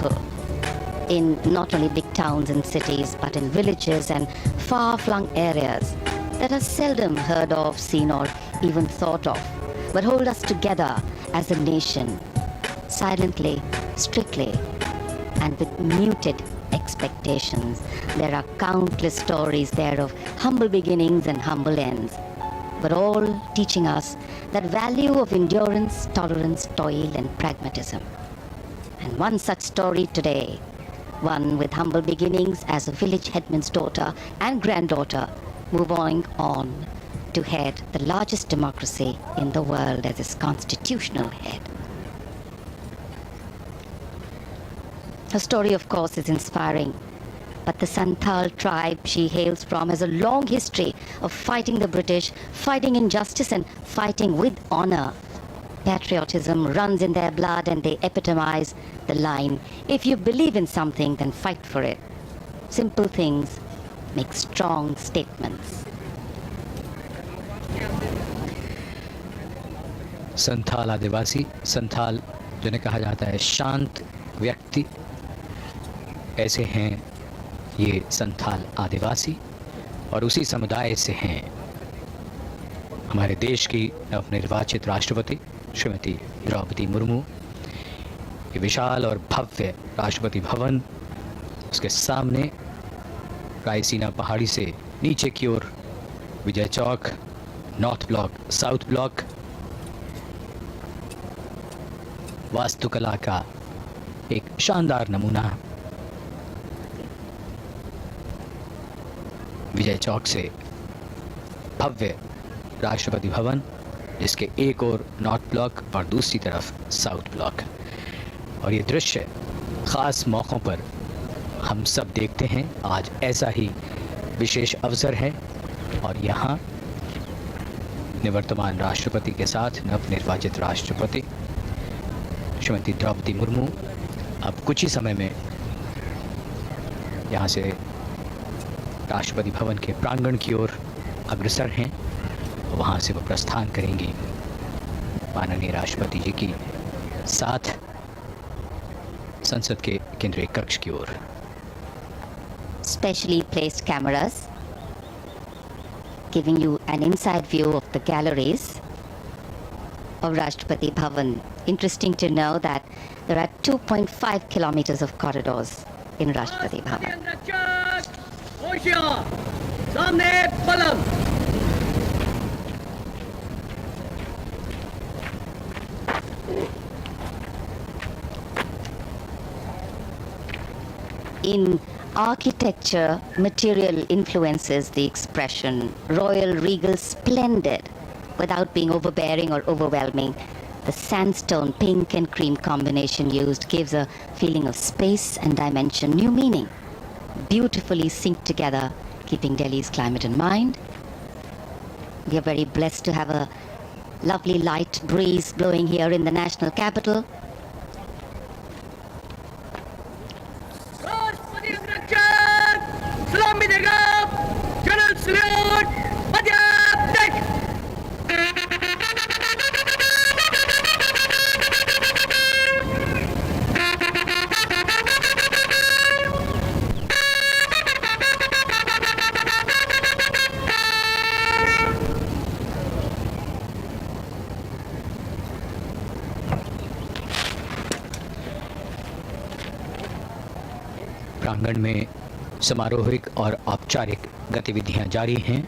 people in not only big towns and cities, but in villages and far-flung areas that are seldom heard of, seen, or even thought of, but hold us together as a nation, silently, strictly, and with muted expectations. There are countless stories there of humble beginnings and humble ends, but all teaching us that value of endurance, tolerance, toil, and pragmatism. And one such story today, one with humble beginnings as a village headman's daughter and granddaughter, moving on to head the largest democracy in the world as its constitutional head. Her story, of course, is inspiring, but the Santhal tribe she hails from has a long history of fighting the British, fighting injustice, and fighting with honor. Patriotism runs in their blood, and they epitomize the line, if you believe in something, then fight for it. Simple things make strong statements. Santhal आदिवासी, संथाल जिन्हें कहा जाता है शांत व्यक्ति, ऐसे हैं ये संथाल आदिवासी, और उसी समुदाय से हैं हमारे देश की नवनिर्वाचित राष्ट्रपति श्रीमती द्रौपदी मुर्मू। ये विशाल और भव्य राष्ट्रपति भवन, उसके सामने रायसीना पहाड़ी से नीचे की ओर Vijay Chowk, north block, south block, वास्तुकला का एक शानदार नमूना। विजय चौक से भव्य राष्ट्रपति भवन, जिसके एक ओर नॉर्थ ब्लॉक और दूसरी तरफ साउथ ब्लॉक। और ये दृश्य ख़ास मौक़ों पर हम सब देखते हैं। आज ऐसा ही विशेष अवसर है और यहाँ निवर्तमान राष्ट्रपति के साथ नवनिर्वाचित राष्ट्रपति श्रीमती द्रौपदी मुर्मू अब कुछ ही समय में यहाँ से राष्ट्रपति भवन के प्रांगण की ओर अग्रसर हैं। वहाँ से वो प्रस्थान करेंगी माननीय राष्ट्रपति जी की साथ संसद के केंद्रीय कक्ष की ओर। Specially placed cameras giving you an inside view of the galleries of Rashtrapati Bhavan. Interesting to know that there are 2.5 kilometers of corridors in Rashtrapati Bhavan. In architecture, material influences the expression royal, regal, splendid, without being overbearing or overwhelming. The sandstone pink and cream combination used gives a feeling of space and dimension, new meaning, beautifully synced together, keeping Delhi's climate in mind. We are very blessed to have a lovely light breeze blowing here in the national capital. प्रांगण में समारोहिक और औपचारिक गतिविधियां जारी हैं।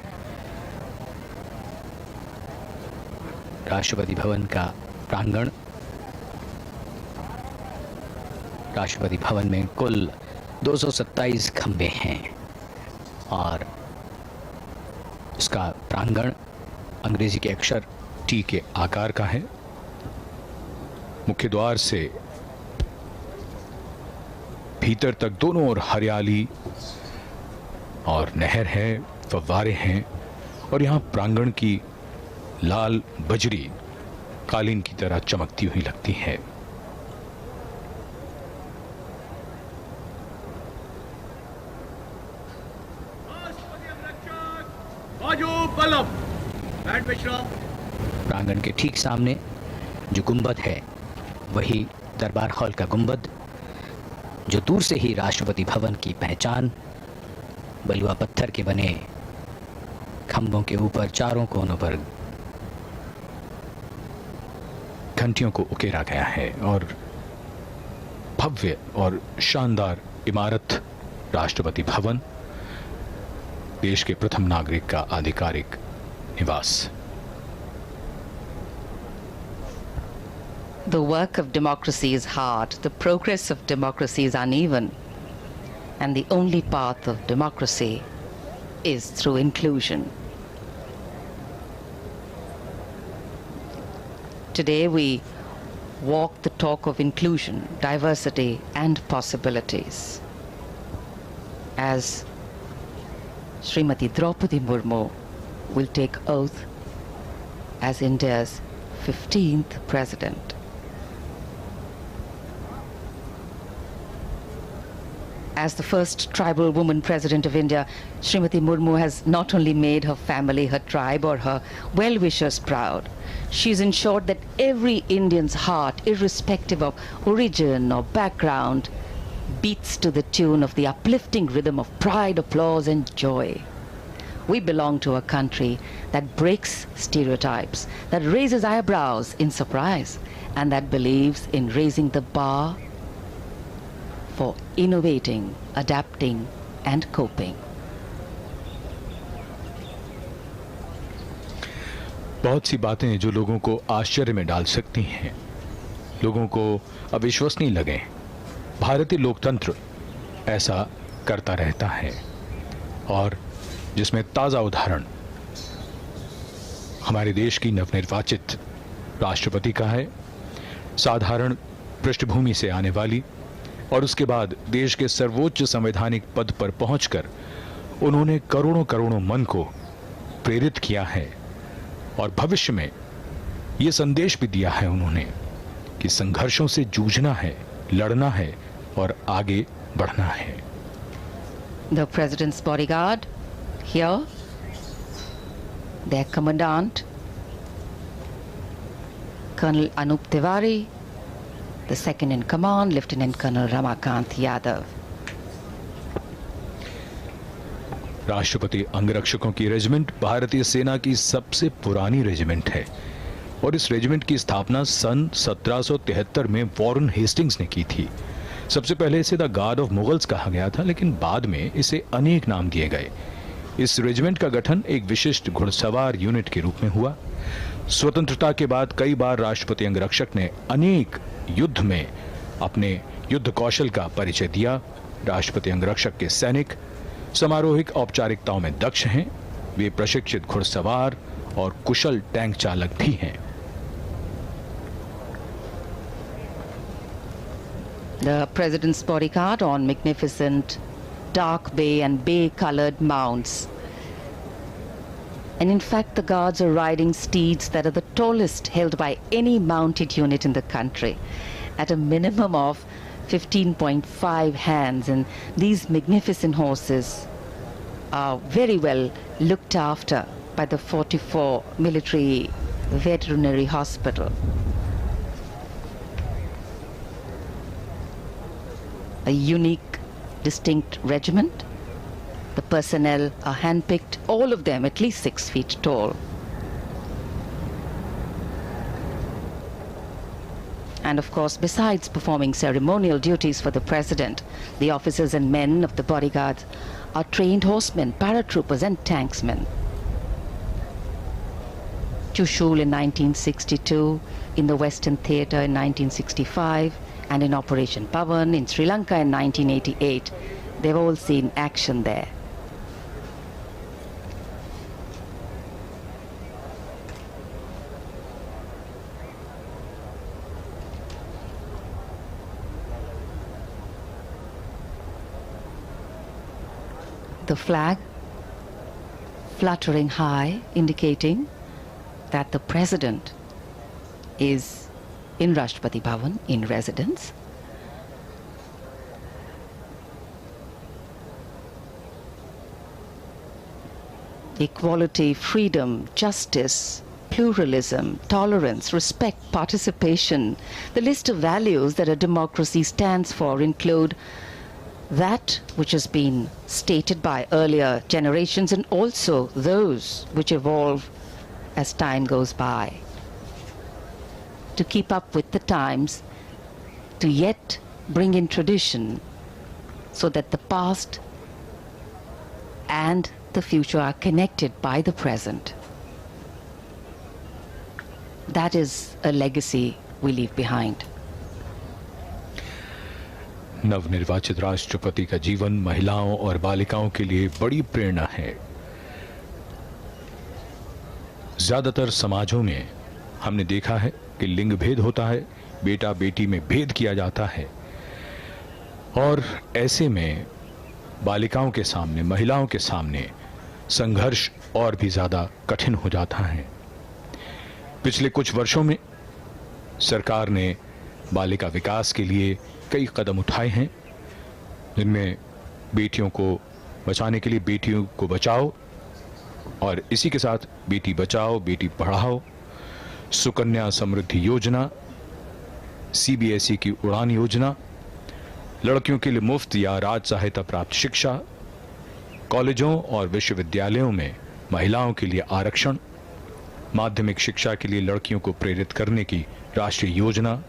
राष्ट्रपति भवन का प्रांगण, राष्ट्रपति भवन में कुल 227 खंबे हैं और इसका प्रांगण अंग्रेजी के अक्षर टी के आकार का है। मुख्य द्वार से भीतर तक दोनों ओर हरियाली और नहर है, फव्वारे हैं और यहाँ प्रांगण की लाल बजरी कालीन की तरह चमकती हुई लगती है। प्रांगण के ठीक सामने जो गुंबद है वही दरबार हॉल का गुंबद। जो दूर से ही राष्ट्रपति भवन की पहचान बलुआ पत्थर के बने खंभों के ऊपर चारों कोनों पर घंटियों को उकेरा गया है और भव्य और शानदार इमारत राष्ट्रपति भवन, देश के प्रथम नागरिक का आधिकारिक निवास। The work of democracy is hard, the progress of democracy is uneven, and the only path of democracy is through inclusion. Today we walk the talk of inclusion, diversity, and possibilities. As Srimati Draupadi Murmu will take oath as India's 15th President. As the first tribal woman President of India, Srimati Murmu has not only made her family, her tribe, or her well-wishers proud, she's ensured that every Indian's heart, irrespective of origin or background, beats to the tune of the uplifting rhythm of pride, applause, and joy. We belong to a country that breaks stereotypes, that raises eyebrows in surprise, and that believes in raising the bar for innovating, adapting, and coping. बहुत सी बातें जो लोगों को आश्चर्य में डाल सकती हैं, लोगों को अविश्वसनीय लगे, भारतीय लोकतंत्र ऐसा करता रहता है, और जिसमें ताज़ा उदाहरण हमारे देश की नवनिर्वाचित राष्ट्रपति का है, साधारण पृष्ठभूमि से आने वाली, और उसके बाद देश के सर्वोच्च संवैधानिक पद पर पहुंचकर उन्होंने करोड़ों करोड़ों मन को प्रेरित किया है, और भविष्य में ये संदेश भी दिया है उन्होंने कि संघर्षों से जूझना है, लड़ना है और आगे बढ़ना है। The President's bodyguard here, their commandant, Colonel Anup Tiwari, the second in command, Lieutenant Colonel Ramakant Yadav. राष्ट्रपति अंगरक्षकों की रेजिमेंट भारतीय सेना की सबसे पुरानी रेजिमेंट है, और इस रेजिमेंट की स्थापना सन 1773 में वॉरेन हेस्टिंग्स ने की थी। सबसे पहले इसे द गार्ड ऑफ मुगल्स कहा गया था, लेकिन बाद में इसे अनेक नाम दिए गए। इस रेजिमेंट का गठन एक विशिष्ट घुड़सवार यूनिट के रूप में हुआ। स्वतंत्रता के बाद कई बार राष्ट्रपति अंगरक्षक ने अनेक युद्ध में अपने युद्ध कौशल का परिचय दिया। राष्ट्रपति अंगरक्षक के सैनिक समारोहिक औपचारिकताओं में दक्ष हैं, वे प्रशिक्षित घुड़सवार और कुशल टैंक चालक भी हैं। The President's bodyguard on magnificent dark bay and bay-colored mounts. And in fact, the guards are riding steeds that are the tallest held by any mounted unit in the country, at a minimum of 15.5 hands. And these magnificent horses are very well looked after by the 44 Military Veterinary Hospital. A unique, distinct regiment. The personnel are handpicked, all of them at least 6 feet tall. And of course, besides performing ceremonial duties for the President, the officers and men of the bodyguards are trained horsemen, paratroopers and tanksmen. Chushul in 1962, in the Western Theatre in 1965, and in Operation Pavan in Sri Lanka in 1988. They've all seen action there. The flag fluttering high, indicating that the President is in Rashtrapati Bhavan, in residence. Equality, freedom, justice, pluralism, tolerance, respect, participation. The list of values that a democracy stands for include that which has been stated by earlier generations and also those which evolve as time goes by. To keep up with the times, to yet bring in tradition so that the past and the future are connected by the present. That is a legacy we leave behind. नवनिर्वाचित राष्ट्रपति का जीवन महिलाओं और बालिकाओं के लिए बड़ी प्रेरणा है। ज्यादातर समाजों में हमने देखा है कि लिंग भेद होता है, बेटा बेटी में भेद किया जाता है और ऐसे में बालिकाओं के सामने, महिलाओं के सामने संघर्ष और भी ज्यादा कठिन हो जाता है। पिछले कुछ वर्षों में सरकार ने बालिका विकास के लिए कई कदम उठाए हैं, जिनमें बेटियों को बचाने के लिए बेटियों को बचाओ और इसी के साथ बेटी बचाओ बेटी पढ़ाओ, सुकन्या समृद्धि योजना, सीबीएसई की उड़ान योजना, लड़कियों के लिए मुफ्त या राज सहायता प्राप्त शिक्षा, कॉलेजों और विश्वविद्यालयों में महिलाओं के लिए आरक्षण, माध्यमिक शिक्षा के लिए लड़कियों को प्रेरित करने की राष्ट्रीय योजना।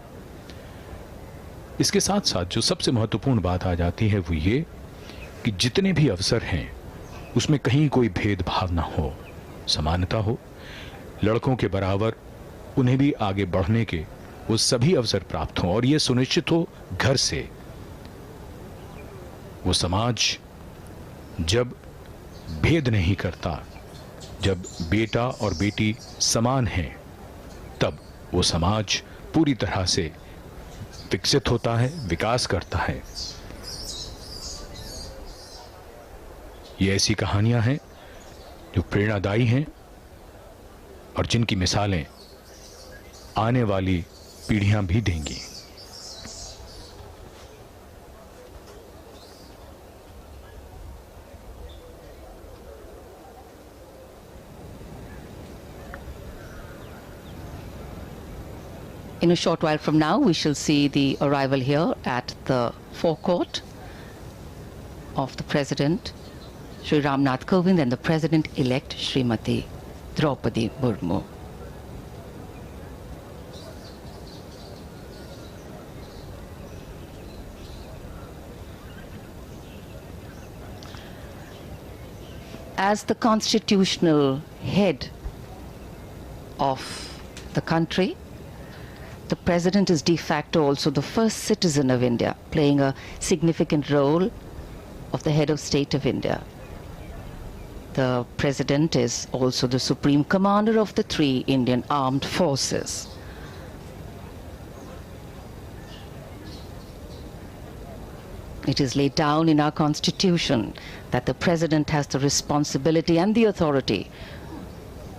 इसके साथ साथ जो सबसे महत्वपूर्ण बात आ जाती है वो ये कि जितने भी अवसर हैं उसमें कहीं कोई भेदभाव ना हो, समानता हो, लड़कों के बराबर उन्हें भी आगे बढ़ने के वो सभी अवसर प्राप्त हों और ये सुनिश्चित हो घर से। वो समाज जब भेद नहीं करता, जब बेटा और बेटी समान हैं, तब वो समाज पूरी तरह से विकसित होता है, विकास करता है। ये ऐसी कहानियां हैं जो प्रेरणादायी हैं और जिनकी मिसालें आने वाली पीढ़ियां भी देंगी। In a short while from now, we shall see the arrival here at the forecourt of the President, Shri Ramnath Kovind, and the President-elect, Srimati Draupadi Murmu. As the constitutional head of the country, the President is de facto also the first citizen of India, playing a significant role of the head of state of India. The President is also the supreme commander of the three Indian armed forces. It is laid down in our constitution that the President has the responsibility and the authority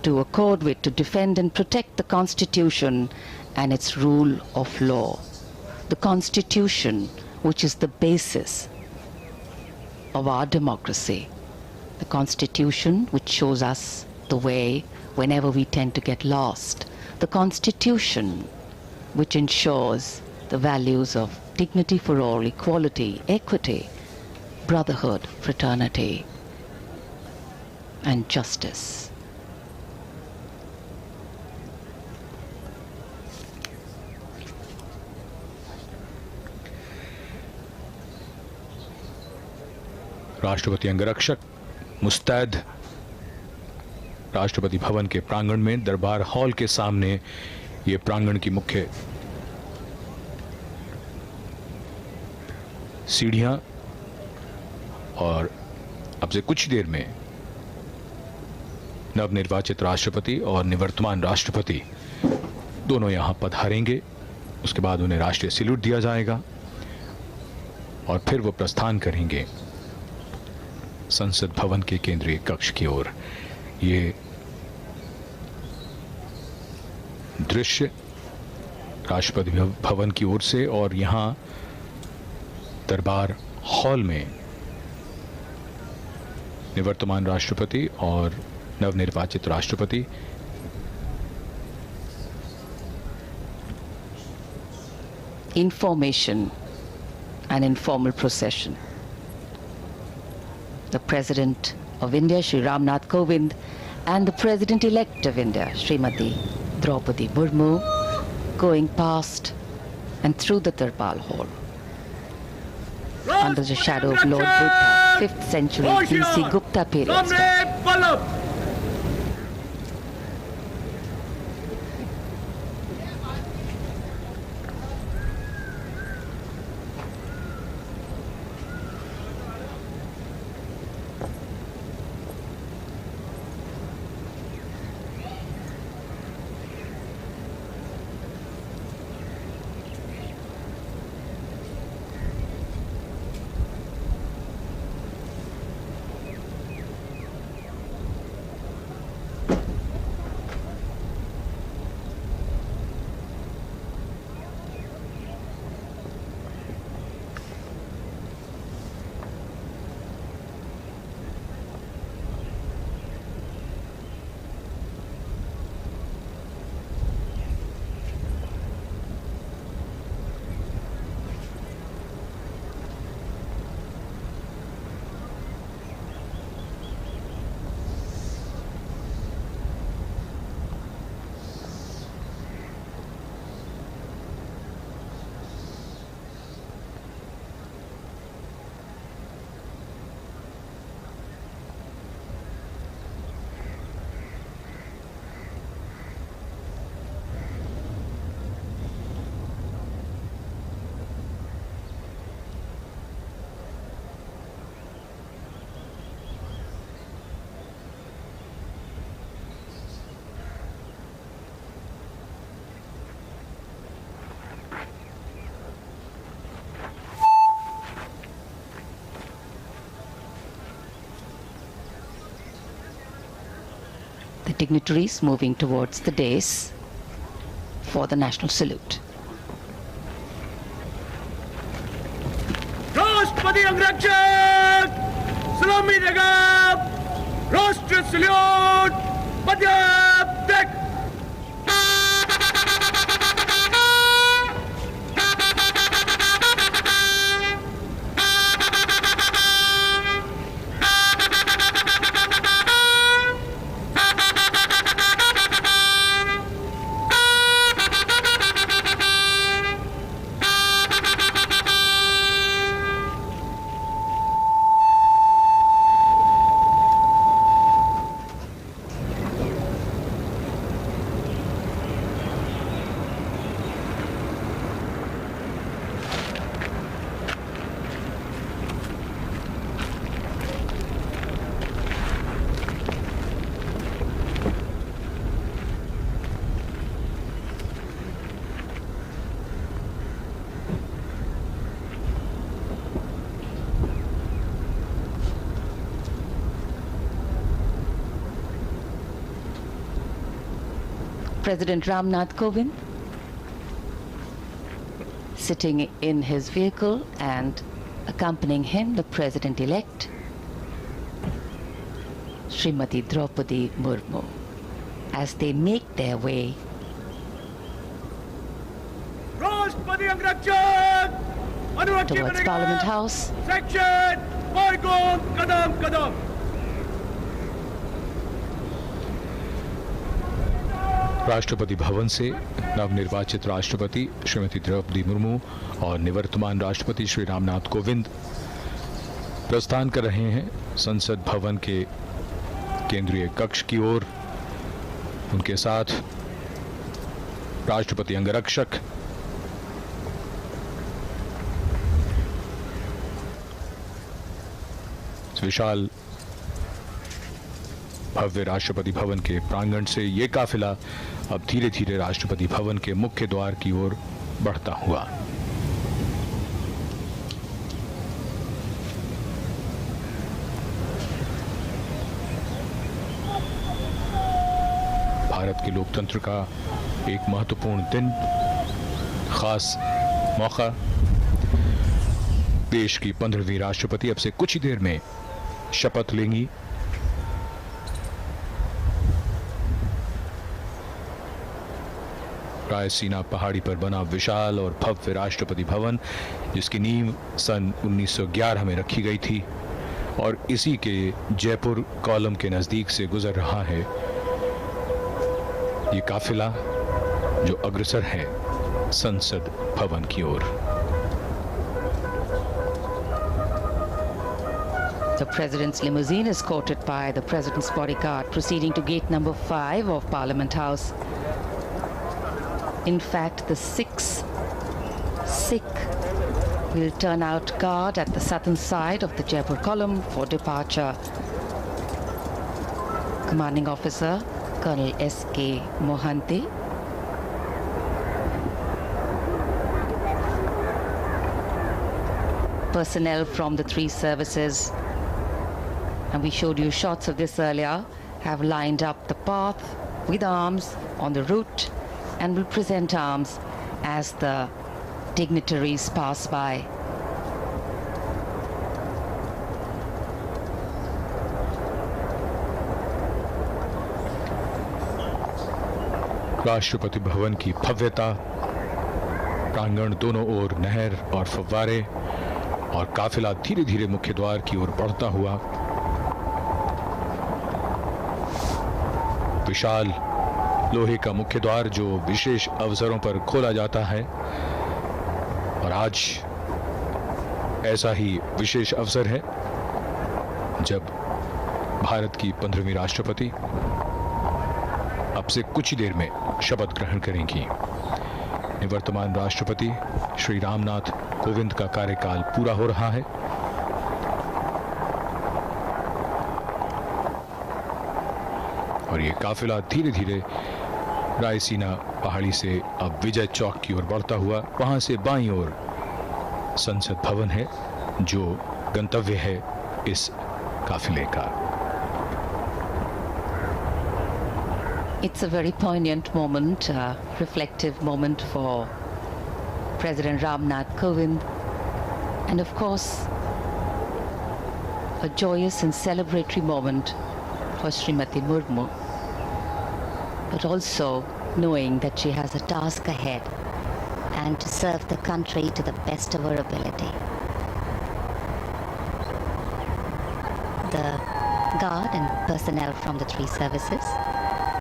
to accord with, to defend and protect the Constitution and its rule of law. The Constitution, which is the basis of our democracy. The Constitution, which shows us the way whenever we tend to get lost. The Constitution, which ensures the values of dignity for all, equality, equity, brotherhood, fraternity, and justice. राष्ट्रपति अंगरक्षक मुस्तैद राष्ट्रपति भवन के प्रांगण में दरबार hall के सामने, ये प्रांगण की मुख्य सीढ़ियां, और अब से कुछ देर में नवनिर्वाचित राष्ट्रपति और निवर्तमान राष्ट्रपति दोनों यहां पधारेंगे। उसके बाद उन्हें राष्ट्रीय सैल्यूट दिया जाएगा और फिर वो प्रस्थान करेंगे संसद भवन के केंद्रीय कक्ष की ओर। ये दृश्य राष्ट्रपति भवन की ओर से, और यहां दरबार हॉल में निवर्तमान राष्ट्रपति और नवनिर्वाचित राष्ट्रपति information, and informal procession. The President of India, Shri Ramnath Kovind, and the President-elect of India, Srimati Draupadi Murmu, going past and through the Darbar Hall. Under the shadow of Lord Buddha, 5th century BC Gupta period style. The dignitaries moving towards the dais for the national salute. राष्ट्रपति अंगरक्षक सलामी देगा राष्ट्र salute पद्याप्तक President Ramnath Kovind sitting in his vehicle, and accompanying him the President-elect Srimati Draupadi Murmu as they make their way राष्ट्रपति अंगरक्षक अनुरक्षी towards बनेगा Parliament House. Section बाईगोन कदम कदम राष्ट्रपति भवन से नवनिर्वाचित राष्ट्रपति श्रीमती द्रौपदी मुर्मू और निवर्तमान राष्ट्रपति श्री रामनाथ कोविंद प्रस्थान कर रहे हैं संसद भवन के केंद्रीय कक्ष की ओर। उनके साथ राष्ट्रपति अंगरक्षक विशाल भव्य राष्ट्रपति भवन के प्रांगण से ये काफिला अब धीरे धीरे राष्ट्रपति भवन के मुख्य द्वार की ओर बढ़ता हुआ। भारत के लोकतंत्र का एक महत्वपूर्ण दिन, खास मौका। देश की 15वीं राष्ट्रपति अब से कुछ ही देर में शपथ लेंगी। रायसीना पहाड़ी पर बना विशाल और भव्य राष्ट्रपति भवन, जिसकी नींव सन 1911 में रखी गई थी और इसी के जयपुर कॉलम के नजदीक से गुजर रहा है ये काफिला जो अग्रसर है संसद भवन की ओर। The President's limousine is escorted by the President's bodyguard proceeding to gate number 5 of Parliament House. In fact, the 6 Sikh will turn out guard at the southern side of the Jaipur column for departure. Commanding Officer Colonel S.K. Mohanty. Personnel from the 3 services, and we showed you shots of this earlier, have lined up the path with arms on the route and will present arms as the dignitaries pass by. Rashtrapati Bhavan की भव्यता, प्रांगण दोनों ओर नहर और फव्वारे और काफिला धीरे धीरे मुख्य द्वार की ओर बढ़ता हुआ। विशाल लोहे का मुख्य द्वार जो विशेष अवसरों पर खोला जाता है, और आज ऐसा ही विशेष अवसर है जब भारत की 15वीं राष्ट्रपति अब से कुछ ही देर में शपथ ग्रहण करेंगी। निवर्तमान राष्ट्रपति श्री रामनाथ कोविंद का कार्यकाल पूरा हो रहा है। और ये काफिला धीरे धीरे रायसीना पहाड़ी से अब विजय चौक की ओर बढ़ता हुआ, वहां से बाईं ओर संसद भवन है जो गंतव्य है इस काफिले का। It's a very poignant moment, reflective moment for President Ramnath Kovind, and of course a joyous and celebratory moment for Srimati Murmu, but also knowing that she has a task ahead and to serve the country to the best of her ability. The guard and personnel from the 3 services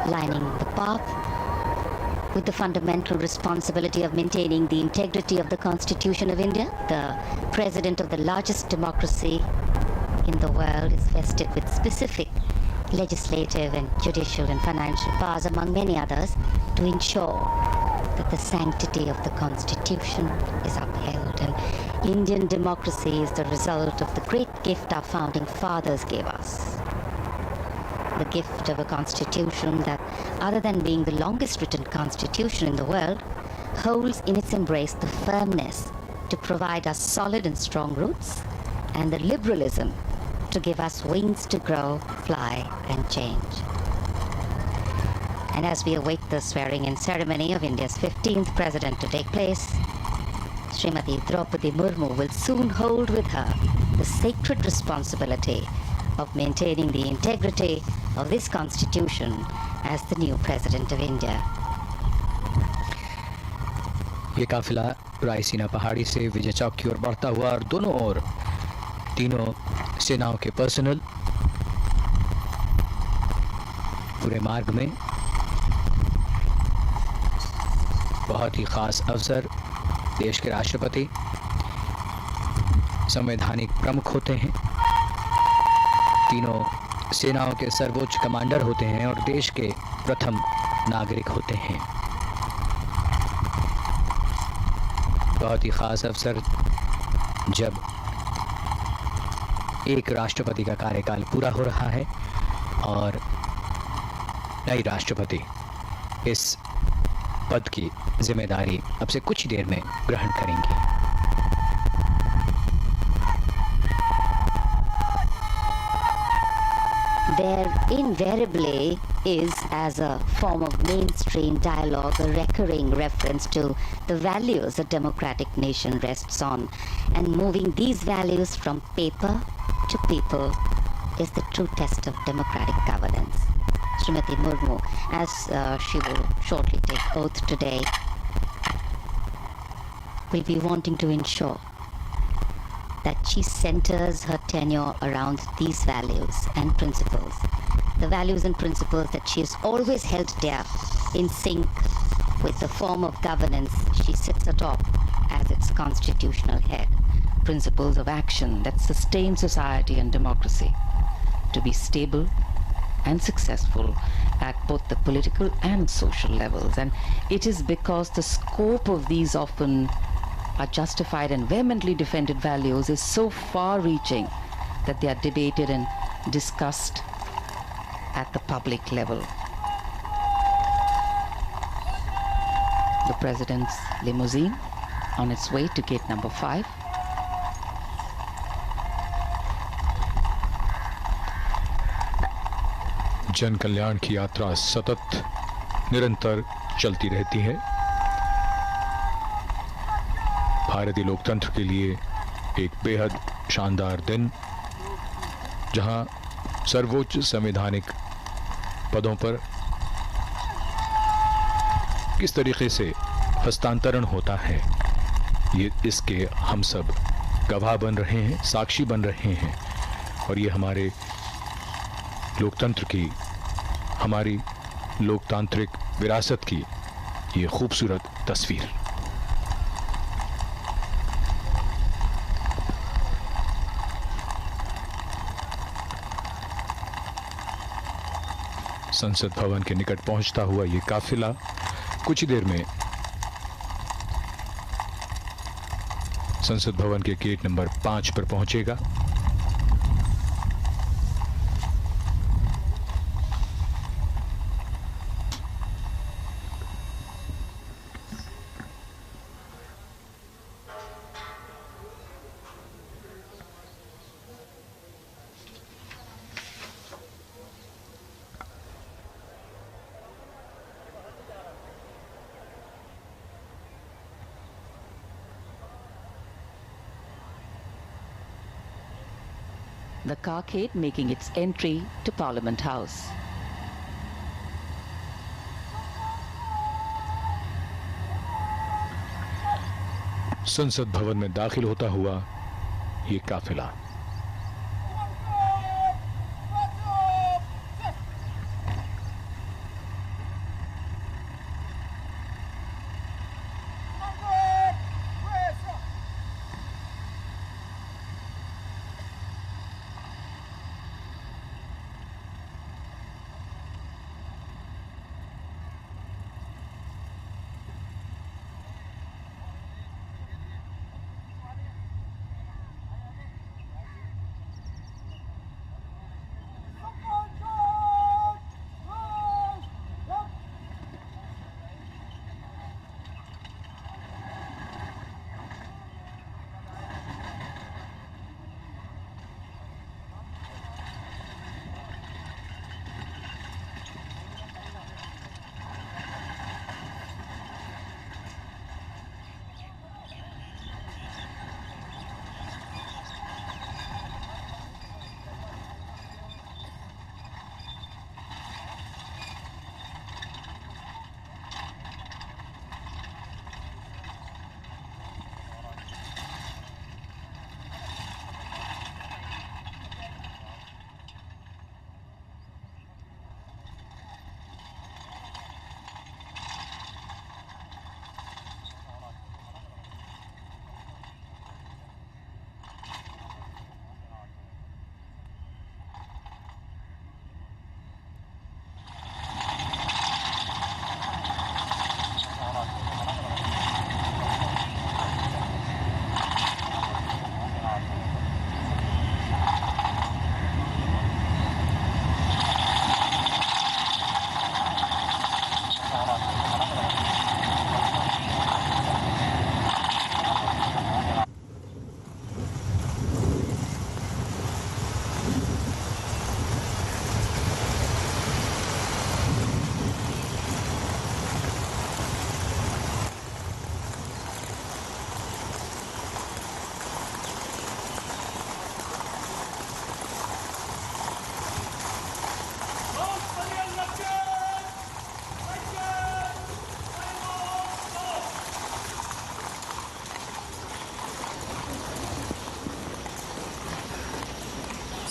lining the path with the fundamental responsibility of maintaining the integrity of the Constitution of India. The President of the largest democracy in the world is vested with specific legislative and judicial and financial powers, among many others, to ensure that the sanctity of the Constitution is upheld. And Indian democracy is the result of the great gift our founding fathers gave us. The gift of a constitution that, other than being the longest written constitution in the world, holds in its embrace the firmness to provide us solid and strong roots, and the liberalism to give us wings to grow, fly, and change. And as we await the swearing-in ceremony of India's 15th president to take place, Srimati Draupadi Murmu will soon hold with her the sacred responsibility of maintaining the integrity of this constitution as the new president of India. ये काफिला रायसीना पहाड़ी से विजय चौक की ओर बढ़ता हुआ और दोनों ओर तीनों सेनाओं के पर्सनल पूरे मार्ग में। बहुत ही खास अवसर, देश के राष्ट्रपति संवैधानिक प्रमुख होते हैं, तीनों सेनाओं के सर्वोच्च कमांडर होते हैं और देश के प्रथम नागरिक होते हैं। बहुत ही खास अवसर जब एक राष्ट्रपति का कार्यकाल पूरा हो रहा है और नई राष्ट्रपति इस पद की जिम्मेदारी अब से कुछ ही देर में ग्रहण करेंगी। There invariably is, as a form of mainstream dialogue, a recurring reference to the values a democratic nation rests on, and moving these values from paper to people is the true test of democratic governance. Srimati Murmu, as she will shortly take oath today, will be wanting to ensure that she centers her tenure around these values and principles. The values and principles that she has always held dear, in sync with the form of governance she sits atop as its constitutional head. Principles of action that sustain society and democracy to be stable and successful at both the political and social levels. And it is because the scope of these often are justified and vehemently defended values is so far-reaching that they are debated and discussed at the public level. The President's limousine on its way to gate number 5. जन कल्याण की यात्रा सतत निरंतर चलती रहती है। भारतीय लोकतंत्र के लिए एक बेहद शानदार दिन, जहां सर्वोच्च संवैधानिक पदों पर किस तरीके से हस्तांतरण होता है, ये इसके हम सब गवाह बन रहे हैं, साक्षी बन रहे हैं। और ये हमारे लोकतंत्र की, हमारी लोकतांत्रिक विरासत की ये खूबसूरत तस्वीर। संसद भवन के निकट पहुंचता हुआ ये काफिला कुछ ही देर में संसद भवन के गेट नंबर 5 पर पहुंचेगा। The carcade making its entry to Parliament House. संसद भवन में दाखिल होता हुआ ये काफिला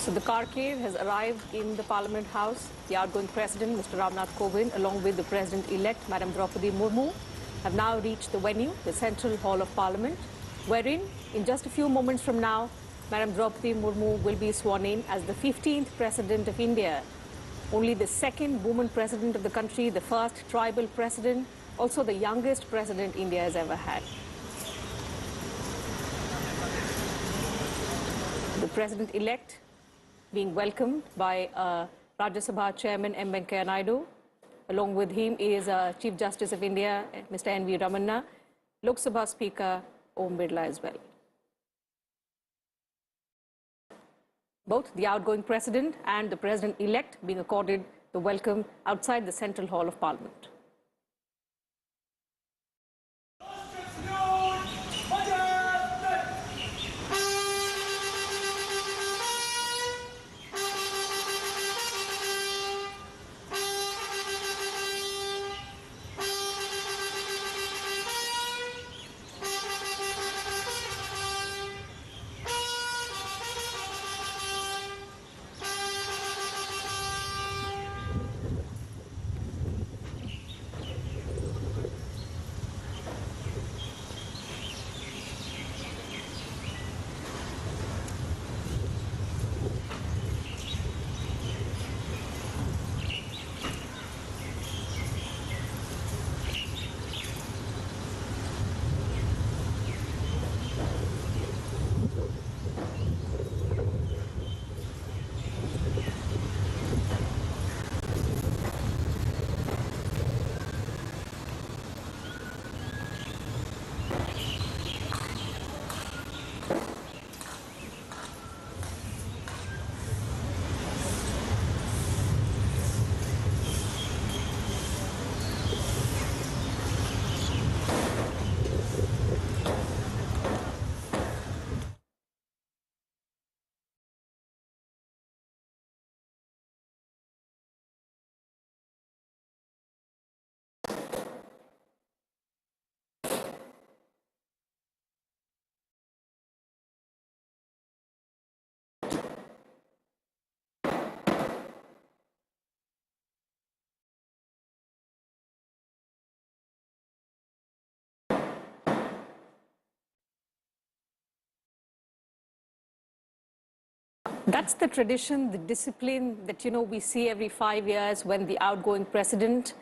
So the carcade has arrived in the Parliament House. The outgoing President, Mr. Ramnath Kovind, along with the President-elect, Madam Draupadi Murmu, have now reached the venue, the Central Hall of Parliament, wherein, in just a few moments from now, Madam Draupadi Murmu will be sworn in as the 15th President of India. Only the second woman President of the country, the first tribal President, also the youngest President India has ever had. The President-elect being welcomed by Rajya Sabha Chairman M. Venkaiah Naidu. Along with him is Chief Justice of India, Mr. N.V. Ramanna, Lok Sabha Speaker Om Birla as well. Both the outgoing President and the President-elect being accorded the welcome outside the Central Hall of Parliament. That's the tradition, the discipline that, we see every 5 years when the outgoing President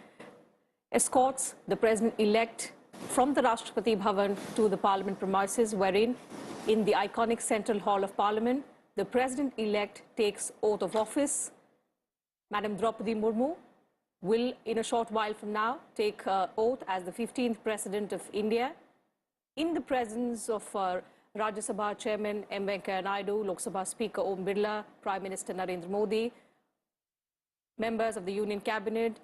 escorts the President-elect from the Rashtrapati Bhavan to the Parliament premises, wherein, in the iconic Central Hall of Parliament, the President-elect takes oath of office. Madam Draupadi Murmu will, in a short while from now, take oath as the 15th President of India in the presence of Rajya Sabha Chairman M. Venkaiah Naidu, Lok Sabha Speaker Om Birla, Prime Minister Narendra Modi, members of the Union Cabinet,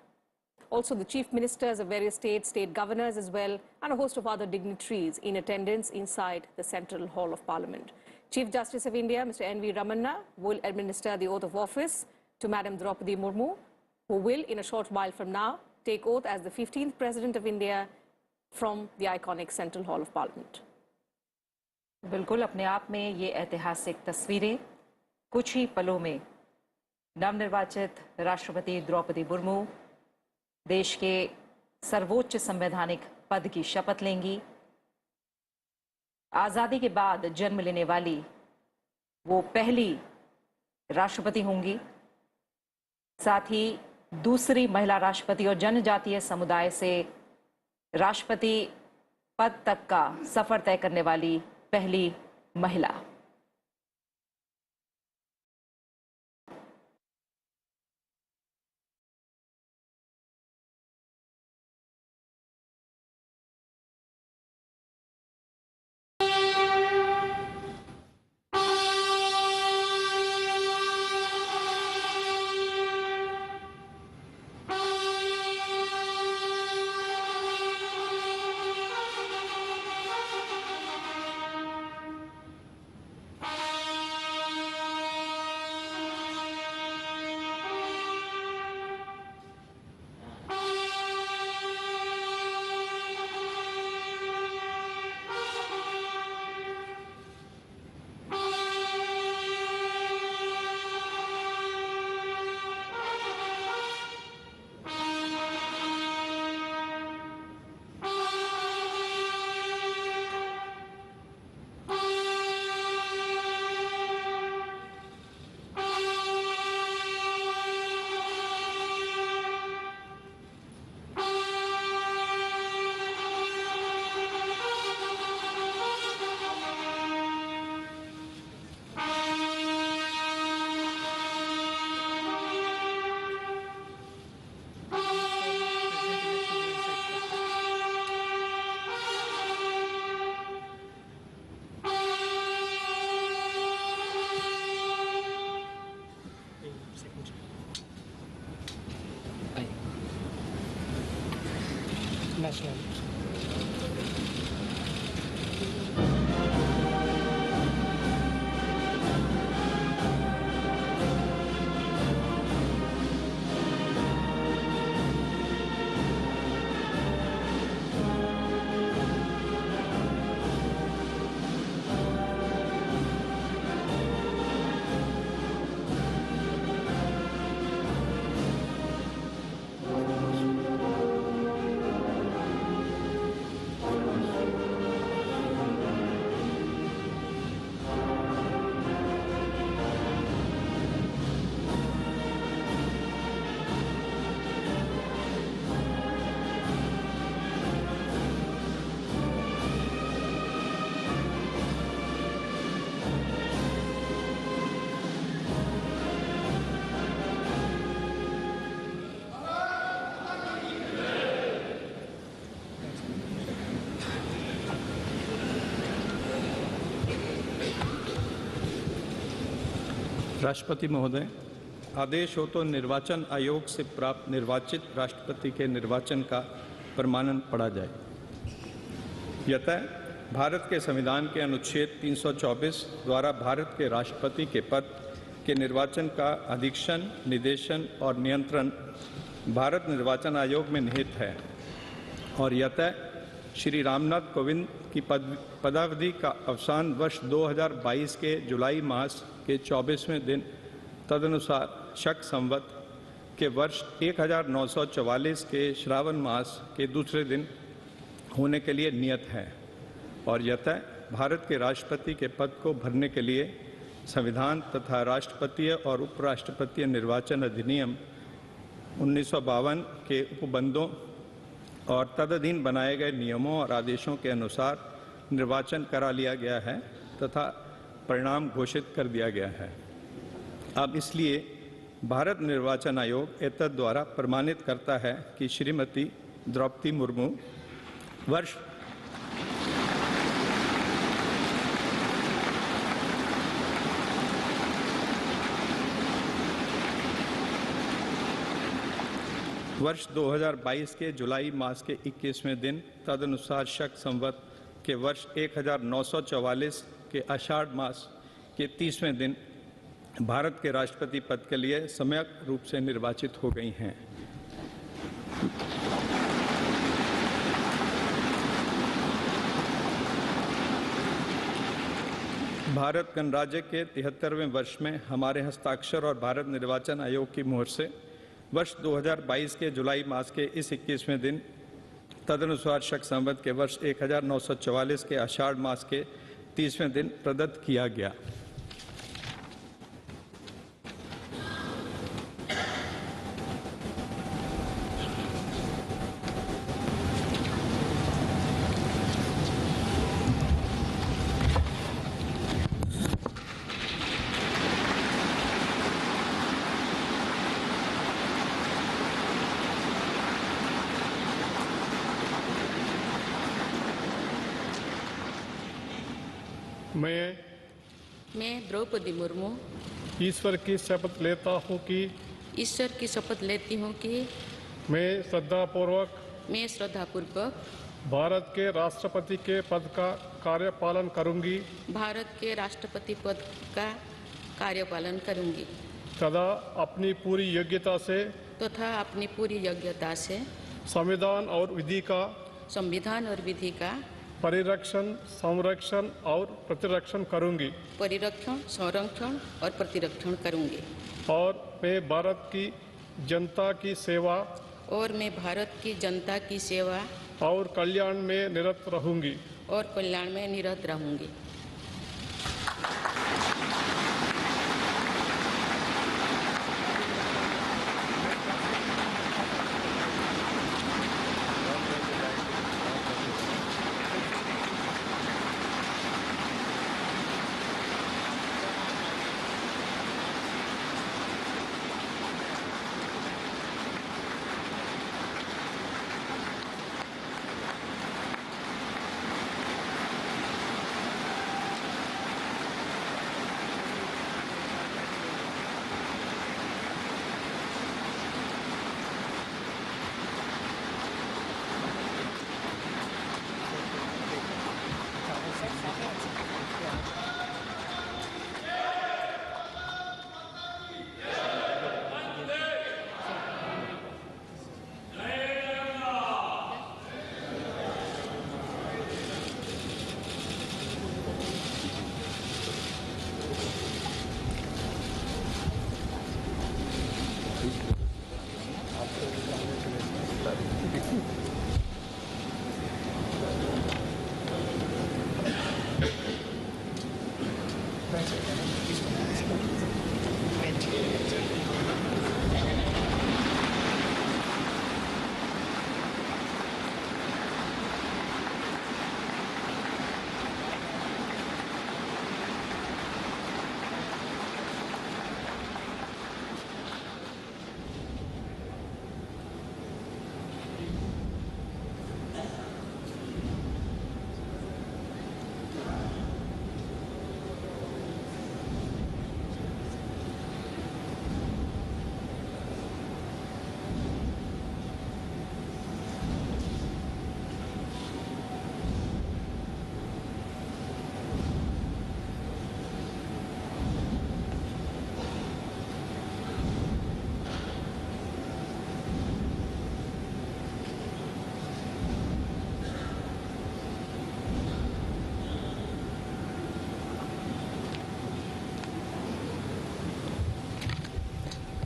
also the Chief Ministers of various states, state governors as well, and a host of other dignitaries in attendance inside the Central Hall of Parliament. Chief Justice of India, Mr. N.V. Ramanna, will administer the oath of office to Madam Draupadi Murmu, who will, in a short while from now, take oath as the 15th President of India from the iconic Central Hall of Parliament. बिल्कुल अपने आप में ये ऐतिहासिक तस्वीरें कुछ ही पलों में नवनिर्वाचित राष्ट्रपति द्रौपदी मुर्मू देश के सर्वोच्च संवैधानिक पद की शपथ लेंगी। आज़ादी के बाद जन्म लेने वाली वो पहली राष्ट्रपति होंगी, साथ ही दूसरी महिला राष्ट्रपति और जनजातीय समुदाय से राष्ट्रपति पद तक का सफर तय करने वाली पहली महिला। nationalities. राष्ट्रपति महोदय, आदेश हो तो निर्वाचन आयोग से प्राप्त निर्वाचित राष्ट्रपति के निर्वाचन का प्रमाणन पढ़ा जाए। यतः भारत के संविधान के अनुच्छेद 324 द्वारा भारत के राष्ट्रपति के पद के निर्वाचन का अधीक्षण, निर्देशन और नियंत्रण भारत निर्वाचन आयोग में निहित है और यतः श्री रामनाथ कोविंद की पदावधि का अवसान वर्ष 2022 के जुलाई मास के 24वें दिन तदनुसार शक संवत के वर्ष 1944 के श्रावण मास के दूसरे दिन होने के लिए नियत है और यतः भारत के राष्ट्रपति के पद को भरने के लिए संविधान तथा राष्ट्रपतीय और उपराष्ट्रपतीय निर्वाचन अधिनियम 1952 के उपबंधों और तदधीन बनाए गए नियमों और आदेशों के अनुसार निर्वाचन करा लिया गया है तथा परिणाम घोषित कर दिया गया है। अब इसलिए भारत निर्वाचन आयोग एतद द्वारा प्रमाणित करता है कि श्रीमती द्रौपदी मुर्मू वर्ष वर्ष 2022 के जुलाई मास के 21वें दिन तदनुसार शक संवत के वर्ष 1944 के आषाढ़ मास के 30वें दिन भारत के राष्ट्रपति पद के लिए सम्यक रूप से निर्वाचित हो गई हैं। भारत गणराज्य के 73वें वर्ष में हमारे हस्ताक्षर और भारत निर्वाचन आयोग की मुहर से वर्ष 2022 के जुलाई मास के इस 21वें दिन तदनुसार शक संवत के वर्ष 1944 के आषाढ़ मास के 30वें दिन प्रदत्त किया गया। मैं द्रौपदी मुर्मू ईश्वर की शपथ लेता हूँ कि मैं श्रद्धापूर्वक भारत के राष्ट्रपति के पद का कार्यपालन करूंगी तथा अपनी पूरी योग्यता से संविधान और विधि का परिरक्षण, संरक्षण और प्रतिरक्षण करूंगी और मैं भारत की जनता की सेवा और कल्याण में निरत रहूंगी।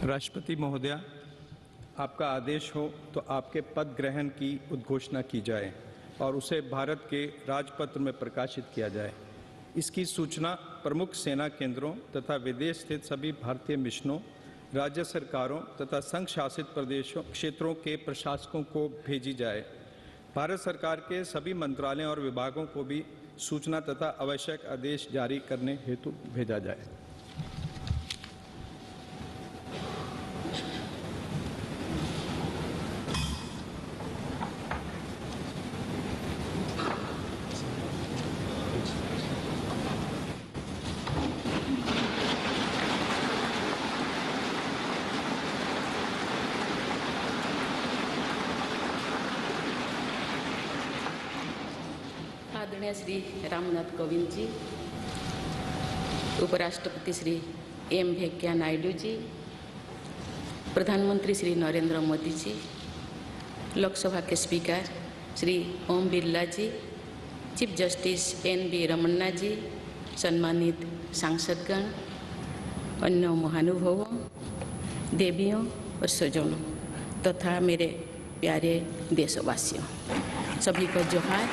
राष्ट्रपति महोदया, आपका आदेश हो तो आपके पद ग्रहण की उद्घोषणा की जाए और उसे भारत के राजपत्र में प्रकाशित किया जाए। इसकी सूचना प्रमुख सेना केंद्रों तथा विदेश स्थित सभी भारतीय मिशनों, राज्य सरकारों तथा संघ शासित प्रदेशों क्षेत्रों के प्रशासकों को भेजी जाए। भारत सरकार के सभी मंत्रालयों और विभागों को भी सूचना तथा आवश्यक आदेश जारी करने हेतु भेजा जाए। आदरणीय श्री रामनाथ कोविंद जी, उपराष्ट्रपति श्री एम वेंकैया नायडू जी, प्रधानमंत्री श्री नरेंद्र मोदी जी, लोकसभा के स्पीकर श्री ओम बिरला जी, चीफ जस्टिस एन.वी. रमन्ना जी, सम्मानित सांसदगण, अन्य महानुभावों, देवियों और स्वजनों तथा मेरे प्यारे देशवासियों, सभी को जोहार।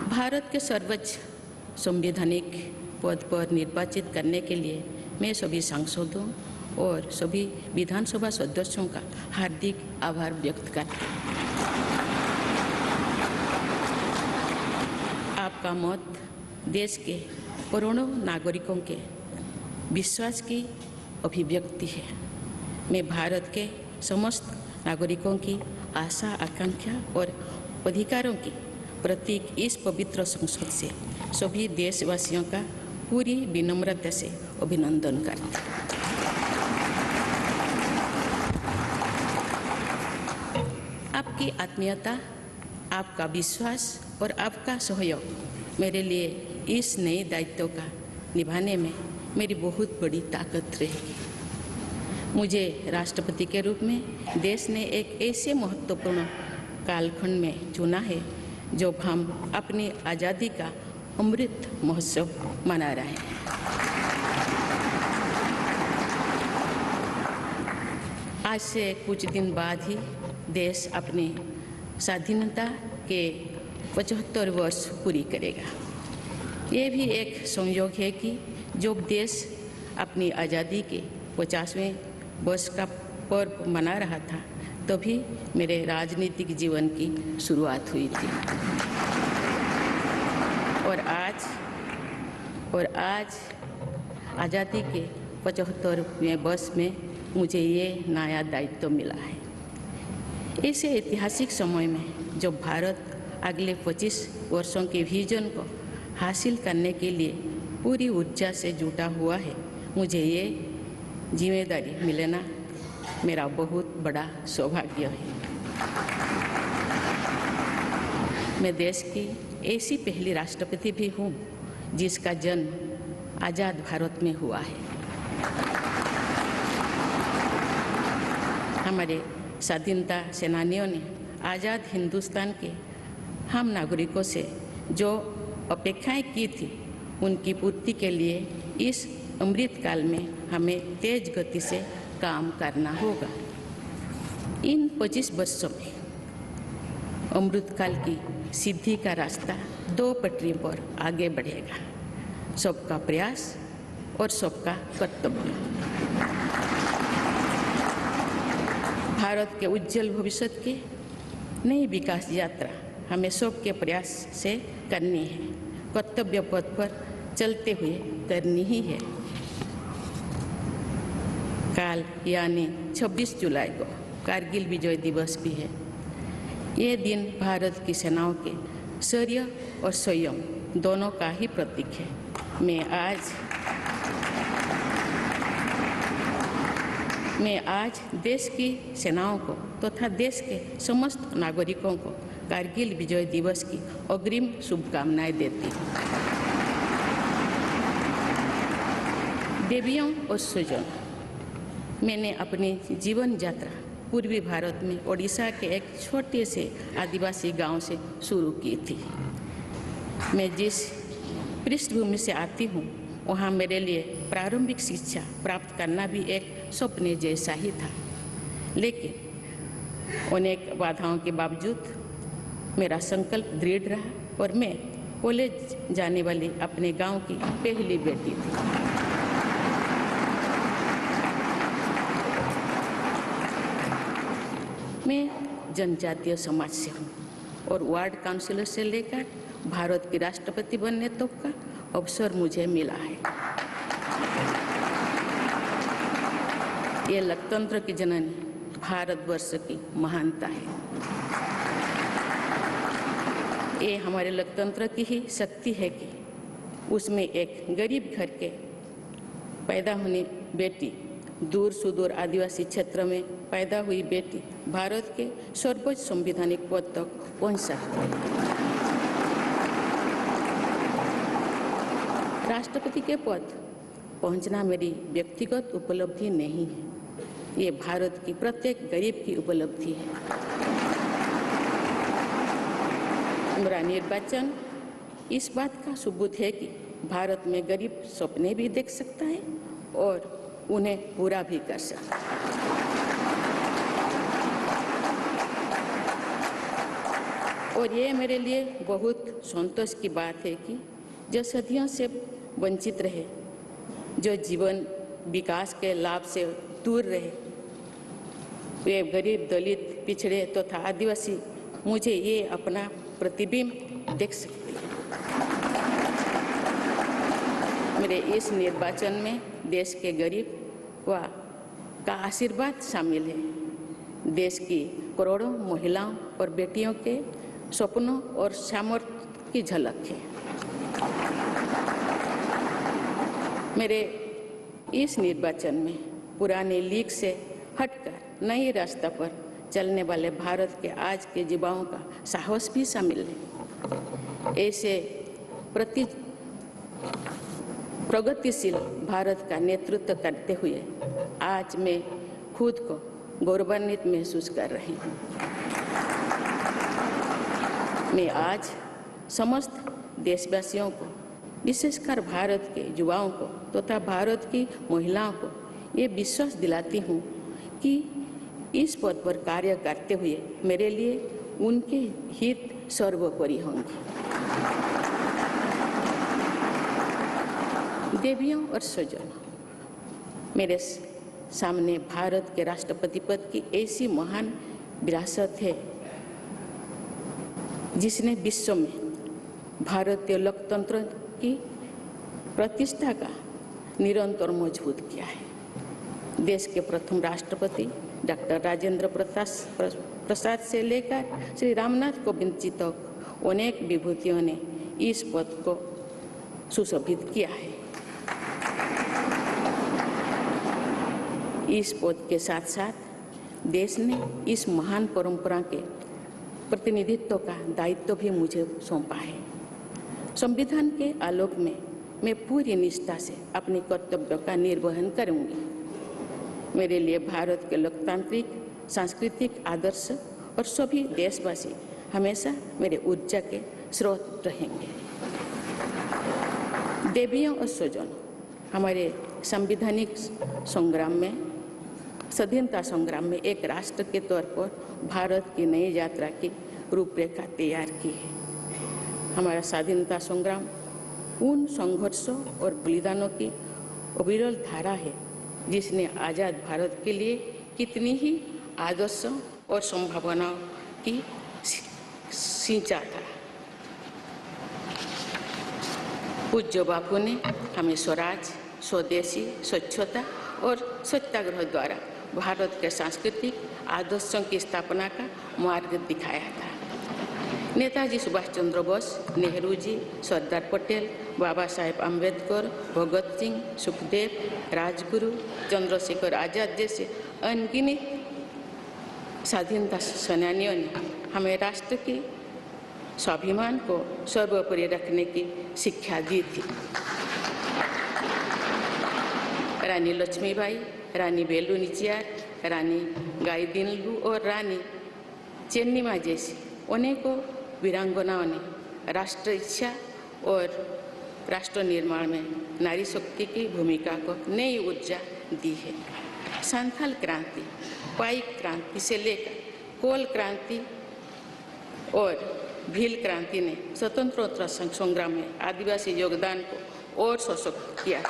भारत के सर्वोच्च संवैधानिक पद पर निर्वाचित करने के लिए मैं सभी सांसदों और सभी विधानसभा सदस्यों का हार्दिक आभार व्यक्त करती हूँ। आपका मत देश के करोड़ों नागरिकों के विश्वास की अभिव्यक्ति है। मैं भारत के समस्त नागरिकों की आशा, आकांक्षा और अधिकारों की प्रतीक इस पवित्र संसद से सभी देशवासियों का पूरी विनम्रता से अभिनंदन करते हैं। आपकी आत्मीयता, आपका विश्वास और आपका सहयोग मेरे लिए इस नए दायित्व का निभाने में मेरी बहुत बड़ी ताकत रहेगी। मुझे राष्ट्रपति के रूप में देश ने एक ऐसे महत्वपूर्ण कालखंड में चुना है जब हम अपनी आज़ादी का अमृत महोत्सव मना रहे हैं। आज से कुछ दिन बाद ही देश अपनी स्वाधीनता के 75 वर्ष पूरी करेगा। ये भी एक संयोग है कि जब देश अपनी आज़ादी के 50वें वर्ष का पर्व मना रहा था, तभी मेरे राजनीतिक जीवन की शुरुआत हुई थी। और आज आज़ादी के 75वें वर्ष में मुझे ये नया दायित्व मिला है। ऐसे ऐतिहासिक समय में जब भारत अगले 25 वर्षों के विजन को हासिल करने के लिए पूरी ऊर्जा से जुटा हुआ है, मुझे ये जिम्मेदारी मिलना मेरा बहुत बड़ा सौभाग्य है। मैं देश की ऐसी पहली राष्ट्रपति भी हूँ जिसका जन्म आज़ाद भारत में हुआ है। हमारे स्वाधीनता सेनानियों ने आज़ाद हिंदुस्तान के हम नागरिकों से जो अपेक्षाएं की थी, उनकी पूर्ति के लिए इस अमृत काल में हमें तेज गति से काम करना होगा। इन 25 वर्षों में अमृतकाल की सिद्धि का रास्ता 2 पटरियों पर आगे बढ़ेगा, सबका प्रयास और सबका कर्तव्य। भारत के उज्जवल भविष्य की नई विकास यात्रा हमें सबके प्रयास से करनी है, कर्तव्य पथ पर चलते हुए करनी ही है। काल यानी 26 जुलाई को कारगिल विजय दिवस भी है। ये दिन भारत की सेनाओं के शौर्य और संयम दोनों का ही प्रतीक है। मैं आज देश की सेनाओं को तथा देश के समस्त नागरिकों को कारगिल विजय दिवस की अग्रिम शुभकामनाएं देती हूँ। देवियों और स्वजनों, मैंने अपनी जीवन यात्रा पूर्वी भारत में ओडिशा के एक छोटे से आदिवासी गांव से शुरू की थी। मैं जिस पृष्ठभूमि से आती हूँ, वहाँ मेरे लिए प्रारंभिक शिक्षा प्राप्त करना भी एक सपने जैसा ही था। लेकिन अनेक बाधाओं के बावजूद मेरा संकल्प दृढ़ रहा और मैं कॉलेज जाने वाली अपने गांव की पहली बेटी थी। मैं जनजातीय समाज से हूँ और वार्ड काउंसिलर से लेकर भारत की राष्ट्रपति बनने तक का अवसर मुझे मिला है। ये लोकतंत्र की जननी भारतवर्ष की महानता है। ये हमारे लोकतंत्र की ही शक्ति है कि उसमें एक गरीब घर के पैदा होने बेटी, दूर सुदूर आदिवासी क्षेत्र में पैदा हुई बेटी भारत के सर्वोच्च संवैधानिक पद तक पहुंच सकती है। राष्ट्रपति के पद पहुंचना मेरी व्यक्तिगत उपलब्धि नहीं है, ये भारत की प्रत्येक गरीब की उपलब्धि है। मेरा निर्वाचन इस बात का सबूत है कि भारत में गरीब सपने भी देख सकता है और उन्हें पूरा भी कर सकता है। और ये मेरे लिए बहुत संतोष की बात है कि जो सदियों से वंचित रहे, जो जीवन विकास के लाभ से दूर रहे, वे गरीब, दलित, पिछड़े तथा आदिवासी मुझे ये अपना प्रतिबिंब देख सकते हैं। मेरे इस निर्वाचन में देश के गरीब व का आशीर्वाद शामिल है। देश की करोड़ों महिलाओं और बेटियों के सपनों और सामर्थ्य की झलक है। मेरे इस निर्वाचन में पुराने लीग से हटकर नए रास्ते पर चलने वाले भारत के आज के युवाओं का साहस भी शामिल है। ऐसे प्रगतिशील भारत का नेतृत्व करते हुए आज मैं खुद को गौरवान्वित महसूस कर रही हूँ। मैं आज समस्त देशवासियों को, विशेषकर भारत के युवाओं को तथा भारत की महिलाओं को ये विश्वास दिलाती हूँ कि इस पद पर कार्य करते हुए मेरे लिए उनके हित सर्वोपरि होंगे। देवियों और स्वजनों, मेरे सामने भारत के राष्ट्रपति पद की ऐसी महान विरासत है जिसने विश्व में भारतीय लोकतंत्र की प्रतिष्ठा का निरंतर मजबूत किया है। देश के प्रथम राष्ट्रपति डॉक्टर राजेंद्र प्रसाद से लेकर श्री रामनाथ कोविंद जी तक अनेक विभूतियों ने इस पद को सुशोभित किया है। इस पद के साथ साथ देश ने इस महान परंपरा के प्रतिनिधित्व का दायित्व भी मुझे सौंपा है। संविधान के आलोक में मैं पूरी निष्ठा से अपने कर्तव्यों का निर्वहन करूंगी। मेरे लिए भारत के लोकतांत्रिक सांस्कृतिक आदर्श और सभी देशवासी हमेशा मेरे ऊर्जा के स्रोत रहेंगे। देवियों और स्वजनों, हमारे संवैधानिक संग्राम में, स्वाधीनता संग्राम में एक राष्ट्र के तौर पर भारत की नई यात्रा की रूपरेखा तैयार की है। हमारा स्वाधीनता संग्राम उन संघर्षों और बलिदानों की अविरल धारा है जिसने आज़ाद भारत के लिए कितनी ही आदर्शों और संभावनाओं की सिंचा था। पूज्य बापू ने हमें स्वराज, स्वदेशी, स्वच्छता और सत्याग्रह द्वारा भारत के सांस्कृतिक आदर्शों की स्थापना का मार्ग दिखाया था। नेताजी सुभाष चंद्र बोस, नेहरू जी, सरदार पटेल, बाबा साहेब अम्बेडकर, भगत सिंह, सुखदेव, राजगुरु, चंद्रशेखर आजाद जैसे अनगिनत स्वाधीनता सेनानियों ने हमें राष्ट्र के स्वाभिमान को सर्वोपरि रखने की शिक्षा दी थी। रानी लक्ष्मीबाई, रानी वेलु नाचियार, रानी गाईदिन्लु और रानी चेन्निमा जैसी अनेकों वीरांगनाओं ने राष्ट्र इच्छा और राष्ट्र निर्माण में नारी शक्ति की भूमिका को नई ऊर्जा दी है। संथाल क्रांति, पाइक क्रांति से लेकर कोल क्रांति और भील क्रांति ने स्वतंत्रता संग्राम में आदिवासी योगदान को और सशक्त किया।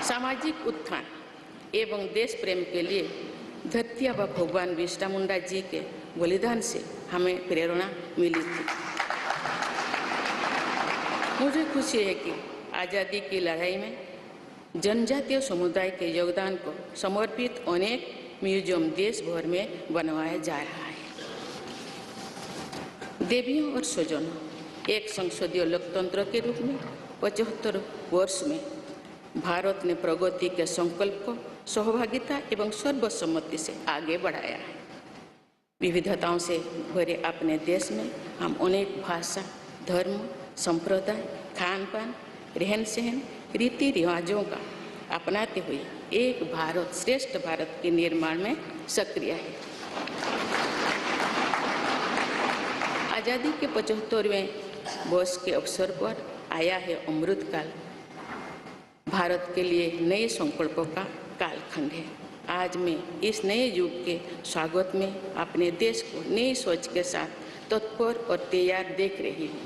सामाजिक उत्थान एवं देश प्रेम के लिए धरती आबा भगवान बिरसा मुंडा जी के बलिदान से हमें प्रेरणा मिली थी। मुझे खुशी है कि आज़ादी की लड़ाई में जनजातीय समुदाय के योगदान को समर्पित अनेक म्यूजियम देश भर में बनवाया जा रहा है। देवियों और स्वजनों, एक संसदीय लोकतंत्र के रूप में 75 वर्ष में भारत ने प्रगति के संकल्प को सहभागिता एवं सर्वसम्मति से आगे बढ़ाया है। विविधताओं से भरे अपने देश में हम अनेक भाषा, धर्म, संप्रदाय, खान पान, रहन सहन, रीति रिवाजों का अपनाते हुए एक भारत श्रेष्ठ भारत के निर्माण में सक्रिय है। आज़ादी के 75वें वर्ष के अवसर पर आया है अमृतकाल। भारत के लिए नए संकल्पों का कालखंड है। आज मैं इस नए युग के स्वागत में अपने देश को नई सोच के साथ तत्पर और तैयार देख रही हूँ।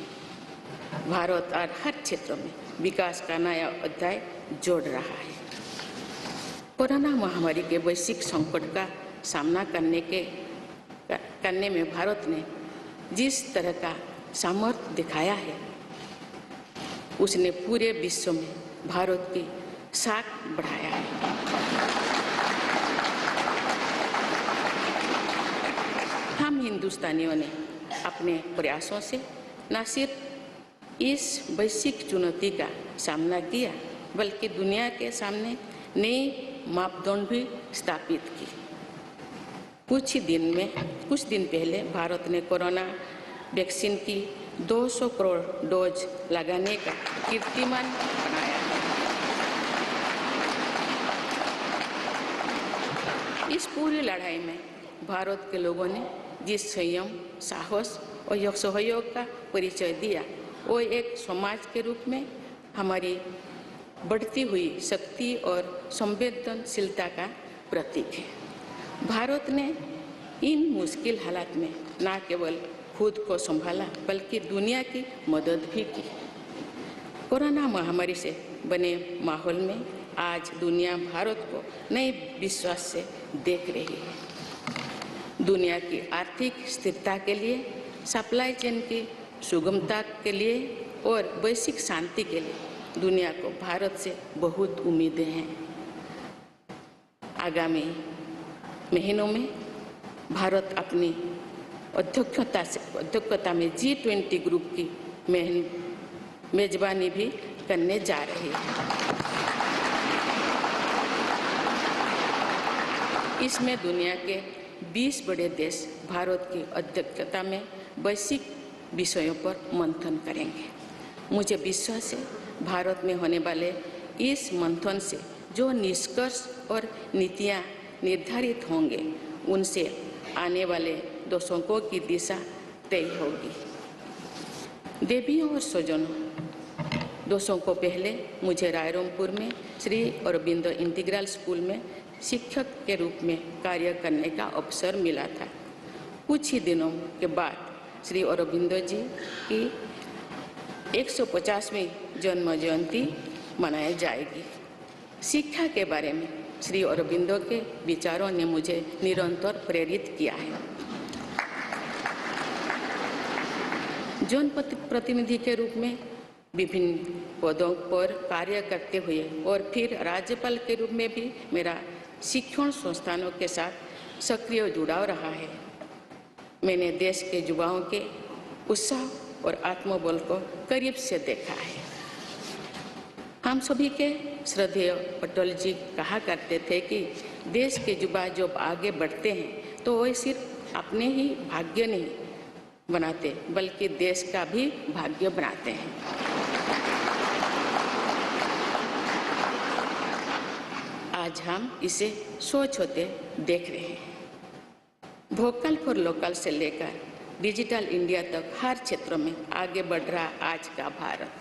भारत आज हर क्षेत्र में विकास का नया अध्याय जोड़ रहा है। कोरोना महामारी के वैश्विक संकट का सामना करने में भारत ने जिस तरह का सामर्थ्य दिखाया है, उसने पूरे विश्व में भारत की साख बढ़ाया है। हम हिंदुस्तानियों ने अपने प्रयासों से न सिर्फ इस वैश्विक चुनौती का सामना किया, बल्कि दुनिया के सामने नए मापदंड भी स्थापित किए। कुछ दिन पहले भारत ने कोरोना वैक्सीन की 200 करोड़ डोज लगाने का कीर्तिमान बनाया है। इस पूरी लड़ाई में भारत के लोगों ने जिस संयम, साहस और सहयोग का परिचय दिया, वो एक समाज के रूप में हमारी बढ़ती हुई शक्ति और संवेदनशीलता का प्रतीक है। भारत ने इन मुश्किल हालात में न केवल खुद को संभाला, बल्कि दुनिया की मदद भी की। कोरोना महामारी से बने माहौल में आज दुनिया भारत को नए विश्वास से देख रही है। दुनिया की आर्थिक स्थिरता के लिए, सप्लाई चेन की सुगमता के लिए और वैश्विक शांति के लिए दुनिया को भारत से बहुत उम्मीदें हैं। आगामी महीनों में भारत अपनी अध्यक्षता में G20 ग्रुप की मेजबानी भी करने जा रही है। इसमें दुनिया के 20 बड़े देश भारत की अध्यक्षता में वैश्विक विषयों पर मंथन करेंगे। मुझे विश्वास है भारत में होने वाले इस मंथन से जो निष्कर्ष और नीतियां निर्धारित होंगे, उनसे आने वाले दशकों की दिशा तय होगी। देवियों और स्वजनों, दशकों पहले मुझे रायरंगपुर में श्री अरबिंदो इंटीग्रल स्कूल में शिक्षक के रूप में कार्य करने का अवसर मिला था। कुछ ही दिनों के बाद श्री अरबिंदो जी की 150वीं जन्म जयंती मनाई जाएगी। शिक्षा के बारे में श्री अरबिंदो के विचारों ने मुझे निरंतर प्रेरित किया है। जन प्रतिनिधि के रूप में विभिन्न पदों पर कार्य करते हुए और फिर राज्यपाल के रूप में भी मेरा शिक्षण संस्थानों के साथ सक्रिय जुड़ाव रहा है। मैंने देश के युवाओं के उत्साह और आत्मबल को करीब से देखा है। हम सभी के श्रद्धेय अटल जी कहा करते थे कि देश के युवा जब आगे बढ़ते हैं तो वे सिर्फ अपने ही भाग्य नहीं बनाते, बल्कि देश का भी भाग्य बनाते हैं। आज हम इसे सोच होते देख रहे हैं। वोकल फॉर लोकल से लेकर डिजिटल इंडिया तक हर क्षेत्र में आगे बढ़ रहा आज का भारत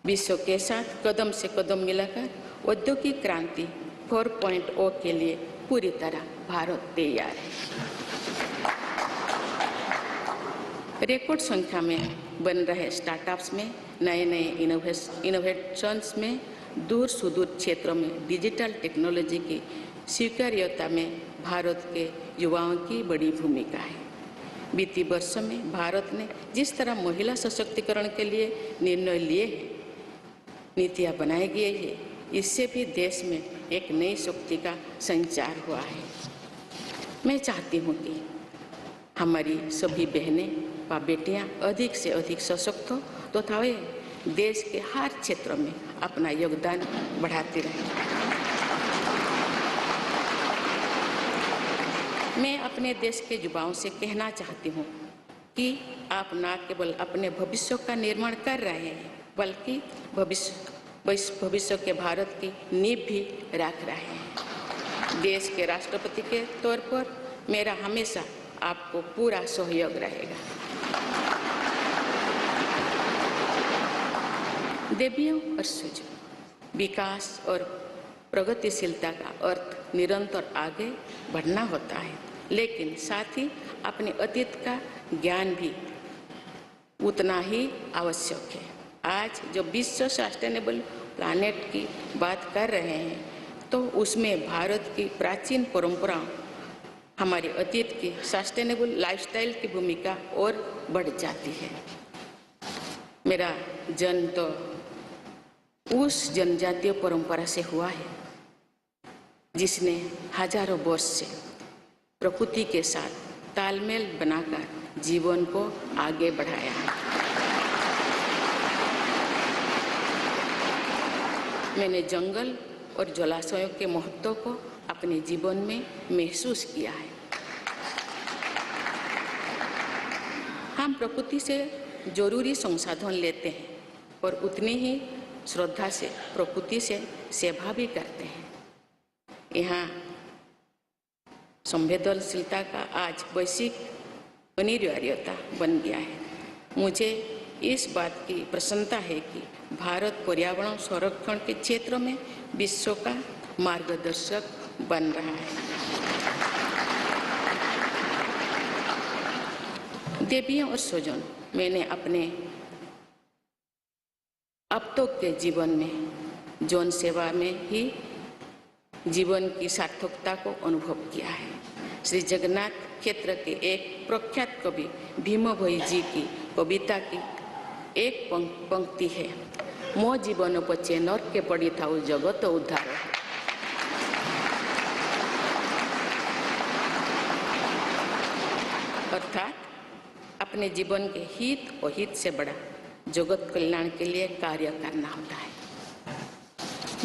विश्व के साथ कदम से कदम मिलाकर औद्योगिक क्रांति 4.0 के लिए पूरी तरह भारत तैयार है। रिकॉर्ड संख्या में बन रहे स्टार्टअप्स में नए इनोवेशंस में दूर सुदूर क्षेत्रों में डिजिटल टेक्नोलॉजी की स्वीकार्यता में भारत के युवाओं की बड़ी भूमिका है। बीती वर्षों में भारत ने जिस तरह महिला सशक्तिकरण के लिए निर्णय लिए हैं, नीतियाँ बनाई गई है, इससे भी देश में एक नई शक्ति का संचार हुआ है। मैं चाहती हूँ कि हमारी सभी बहनें व बेटियाँ अधिक से अधिक सशक्त हो तथा वे देश के हर क्षेत्र में अपना योगदान बढ़ाती रहें। मैं अपने देश के युवाओं से कहना चाहती हूँ कि आप न केवल अपने भविष्य का निर्माण कर रहे हैं बल्कि भविष्य के भारत की नींव भी रख रहे हैं। देश के राष्ट्रपति के तौर पर मेरा हमेशा आपको पूरा सहयोग रहेगा। देवियों और सुजों, विकास और प्रगतिशीलता का अर्थ निरंतर आगे बढ़ना होता है, लेकिन साथ ही अपने अतीत का ज्ञान भी उतना ही आवश्यक है। आज जो विश्व सस्टेनेबल प्लैनेट की बात कर रहे हैं तो उसमें भारत की प्राचीन परंपराओं, हमारे अतीत की सस्टेनेबल लाइफस्टाइल की भूमिका और बढ़ जाती है। मेरा जन्म तो उस जनजातीय परंपरा से हुआ है जिसने हजारों वर्ष से प्रकृति के साथ तालमेल बनाकर जीवन को आगे बढ़ाया है। मैंने जंगल और जलाशयों के महत्व को अपने जीवन में महसूस किया है। हम प्रकृति से जरूरी संसाधन लेते हैं और उतनी ही श्रद्धा से प्रकृति से सेवा भी करते हैं। यहाँ संवेदनशीलता का आज वैश्विक अनिवार्यता बन गया है। मुझे इस बात की प्रसन्नता है कि भारत पर्यावरण संरक्षण के क्षेत्र में विश्व का मार्गदर्शक बन रहा है। देवियों और स्वजन, मैंने अपने अब तक के जीवन में जौन सेवा में ही जीवन की सार्थकता को अनुभव किया है। श्री जगन्नाथ क्षेत्र के एक प्रख्यात कवि भीम भोई जी की कविता की एक पंक्ति है, मो जीवन पचे नर के पड़ी था जगत उद्धार। अर्थात अपने जीवन के हित और हित से बड़ा जगत कल्याण के लिए कार्य करना होता है।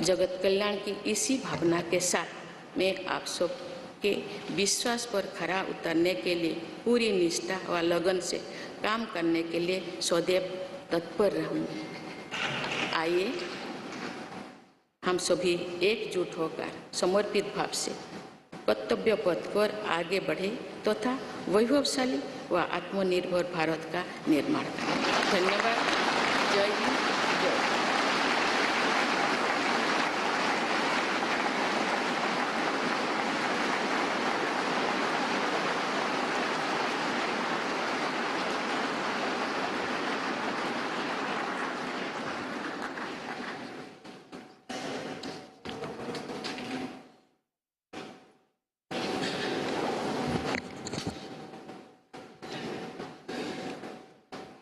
जगत कल्याण की इसी भावना के साथ मैं आप सब के विश्वास पर खरा उतरने के लिए पूरी निष्ठा व लगन से काम करने के लिए सदैव तत्पर रहूँगी। आइए हम सभी एकजुट होकर समर्पित भाव से कर्तव्य पथ पर आगे बढ़े तथा वैभवशाली व आत्मनिर्भर भारत का निर्माण करें। धन्यवाद। जय हिंद, जय।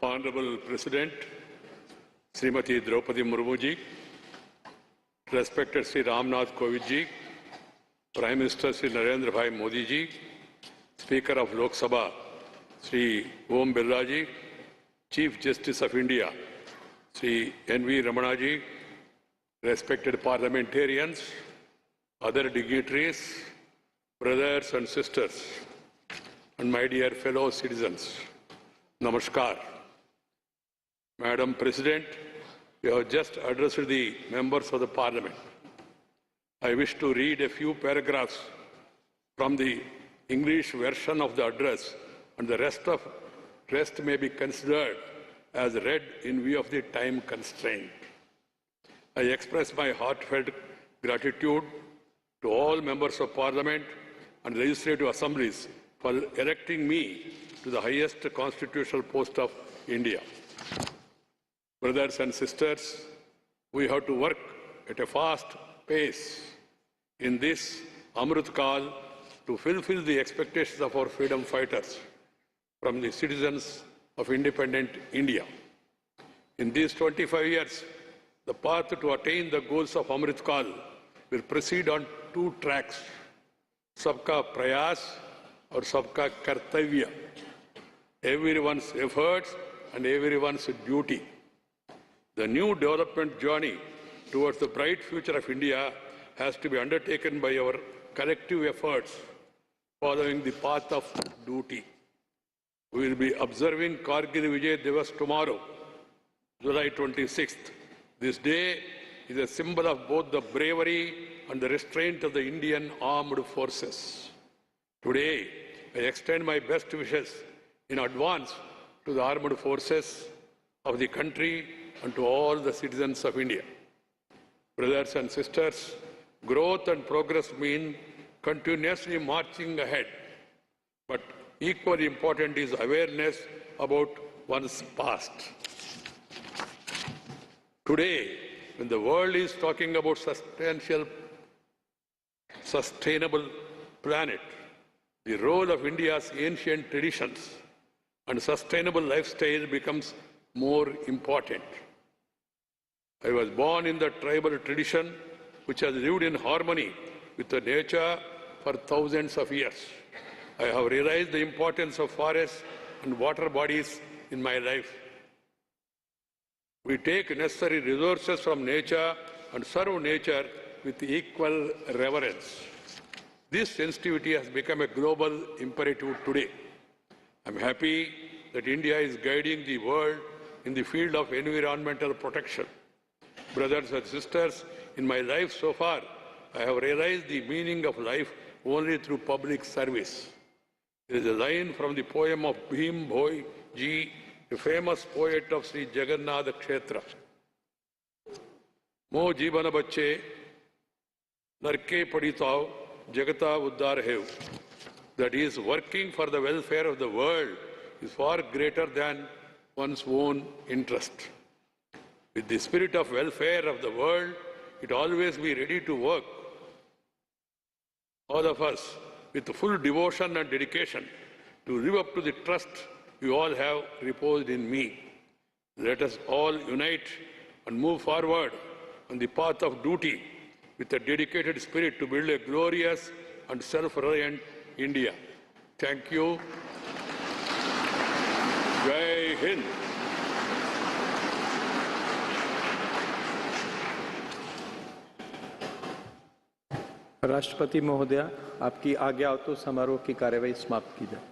Honorable President, Srimati Draupadi Murmu ji, respected Sri Ramnath Kovind ji, Prime Minister Sri Narendra Bhai Modi ji, Speaker of Lok Sabha Sri Om Birla ji, Chief Justice of India Sri N.V. Ramana ji, respected parliamentarians, other dignitaries, brothers and sisters, and my dear fellow citizens, Namaskar. Madam President, you have just addressed the members of the Parliament. I wish to read a few paragraphs from the English version of the address, and the rest of Rest may be considered as read in view of the time constraint. I express my heartfelt gratitude to all members of Parliament and legislative assemblies for electing me to the highest constitutional post of India. Brothers and sisters, we have to work at a fast pace in this Amrit Kal to fulfill the expectations of our freedom fighters from the citizens of independent India. In these 25 years, the path to attain the goals of Amrit Kal will proceed on two tracks, Sabka Prayas or Sabka Kartavya, everyone's efforts and everyone's duty. The new development journey towards the bright future of India has to be undertaken by our collective efforts following the path of duty. We will be observing Kargil Vijay Divas tomorrow, July 26th. This day is a symbol of both the bravery and the restraint of the Indian armed forces. Today, I extend my best wishes in advance to the armed forces of the country and to all the citizens of India. Brothers and sisters, growth and progress mean continuously marching ahead. But equally important is awareness about one's past. Today, when the world is talking about sustainable planet, the role of India's ancient traditions and sustainable lifestyle becomes more important. I was born in the tribal tradition which has lived in harmony with the nature for thousands of years. I have realized the importance of forests and water bodies in my life. We take necessary resources from nature and serve nature with equal reverence. This sensitivity has become a global imperative today. I am happy that India is guiding the world in the field of environmental protection. Brothers and sisters, in my life so far, I have realized the meaning of life only through public service. There is a line from the poem of Bhim Bhoi Ji, a famous poet of Sri Jagannath Kshetra. Mo jibana bacche, narke paditao, jagata uddar hev. That is, working for the welfare of the world is far greater than one's own interest. With the spirit of welfare of the world, it always be ready to work. All of us, with full devotion and dedication, to live up to the trust you all have reposed in me. Let us all unite and move forward on the path of duty with a dedicated spirit to build a glorious and self-reliant India. Thank you. Jai Hind. राष्ट्रपति महोदया, आपकी आज्ञा हो तो समारोह की कार्यवाही समाप्त की जाए।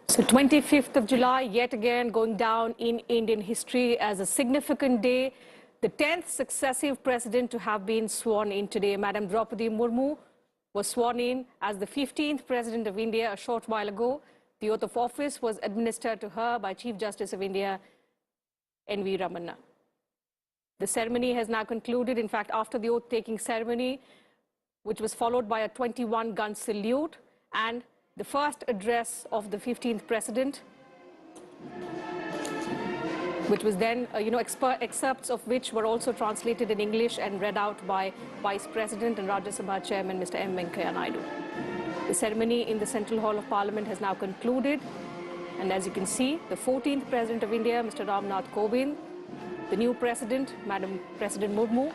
So 25th of July, yet again going down in Indian history as a significant day. The 10th successive president to have been sworn in today. Madam Draupadi Murmu was sworn in as the 15th president of India a short while ago. The oath of office was administered to her by Chief Justice of India, N.V. Ramana. The ceremony has now concluded. In fact, after the oath-taking ceremony, which was followed by a 21-gun salute and the first address of the 15th president, which was then, excerpts of which were also translated in English and read out by Vice President and Rajya Sabha Chairman Mr. M. Venkaiah Naidu. The ceremony in the Central Hall of Parliament has now concluded. And as you can see, the 14th President of India, Mr. Ramnath Kovind, the new President, Madam President Murmu,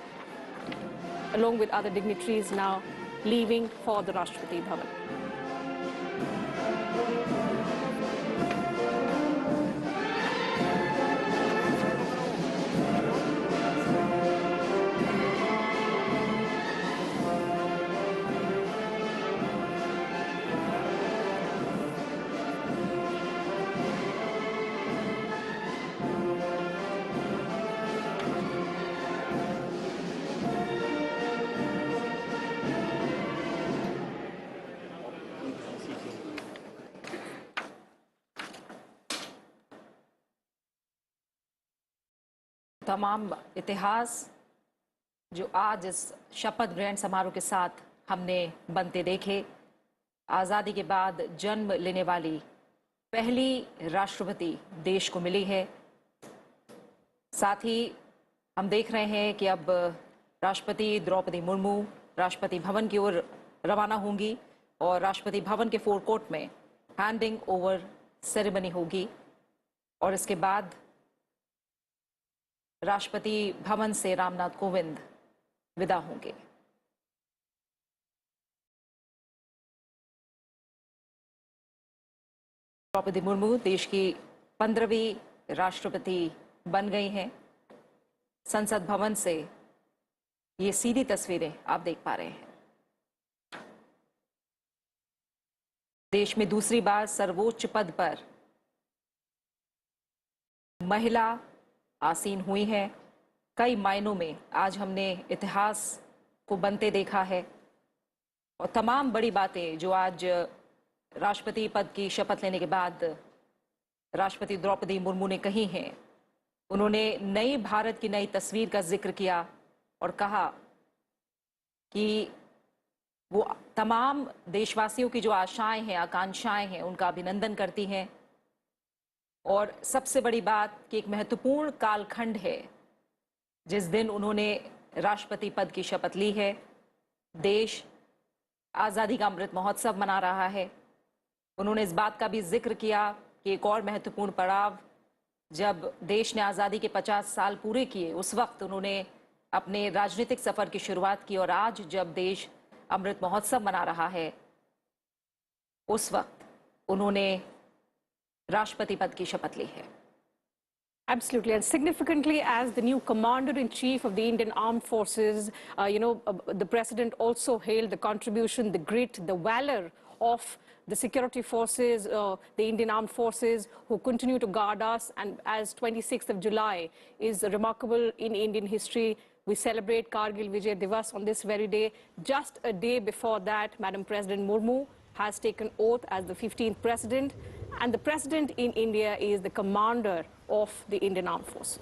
along with other dignitaries now leaving for the Rashtrapati Bhavan. तमाम इतिहास जो आज इस शपथ ग्रहण समारोह के साथ हमने बनते देखे, आज़ादी के बाद जन्म लेने वाली पहली राष्ट्रपति देश को मिली है। साथ ही हम देख रहे हैं कि अब राष्ट्रपति द्रौपदी मुर्मू राष्ट्रपति भवन की ओर रवाना होंगी और राष्ट्रपति भवन के फोरकोर्ट में हैंडिंग ओवर सेरेमनी होगी और इसके बाद राष्ट्रपति भवन से रामनाथ कोविंद विदा होंगे। द्रौपदी मुर्मू देश की 15वीं राष्ट्रपति बन गई हैं। संसद भवन से ये सीधी तस्वीरें आप देख पा रहे हैं। देश में दूसरी बार सर्वोच्च पद पर महिला आसीन हुई है। कई मायनों में आज हमने इतिहास को बनते देखा है और तमाम बड़ी बातें जो आज राष्ट्रपति पद की शपथ लेने के बाद राष्ट्रपति द्रौपदी मुर्मू ने कही हैं। उन्होंने नई भारत की नई तस्वीर का जिक्र किया और कहा कि वो तमाम देशवासियों की जो आशाएं हैं, आकांक्षाएं हैं, उनका अभिनंदन करती हैं और सबसे बड़ी बात कि एक महत्वपूर्ण कालखंड है जिस दिन उन्होंने राष्ट्रपति पद की शपथ ली है। देश आज़ादी का अमृत महोत्सव मना रहा है। उन्होंने इस बात का भी जिक्र किया कि एक और महत्वपूर्ण पड़ाव जब देश ने आज़ादी के 50 साल पूरे किए, उस वक्त उन्होंने अपने राजनीतिक सफर की शुरुआत की और आज जब देश अमृत महोत्सव मना रहा है, उस वक्त उन्होंने राष्ट्रपति पद की शपथ ली है। Absolutely, and significantly, as the new Commander-in-Chief of the Indian Armed Forces, the President also hailed the contribution, the grit, the valor of the security forces, the Indian Armed Forces, who continue to guard us. And as 26th of July is remarkable in Indian history, we celebrate Kargil Vijay Divas on this very day. Just a day before that, Madam President Murmu has taken oath as the 15th President. And the President in India is the Commander of the Indian Armed Forces.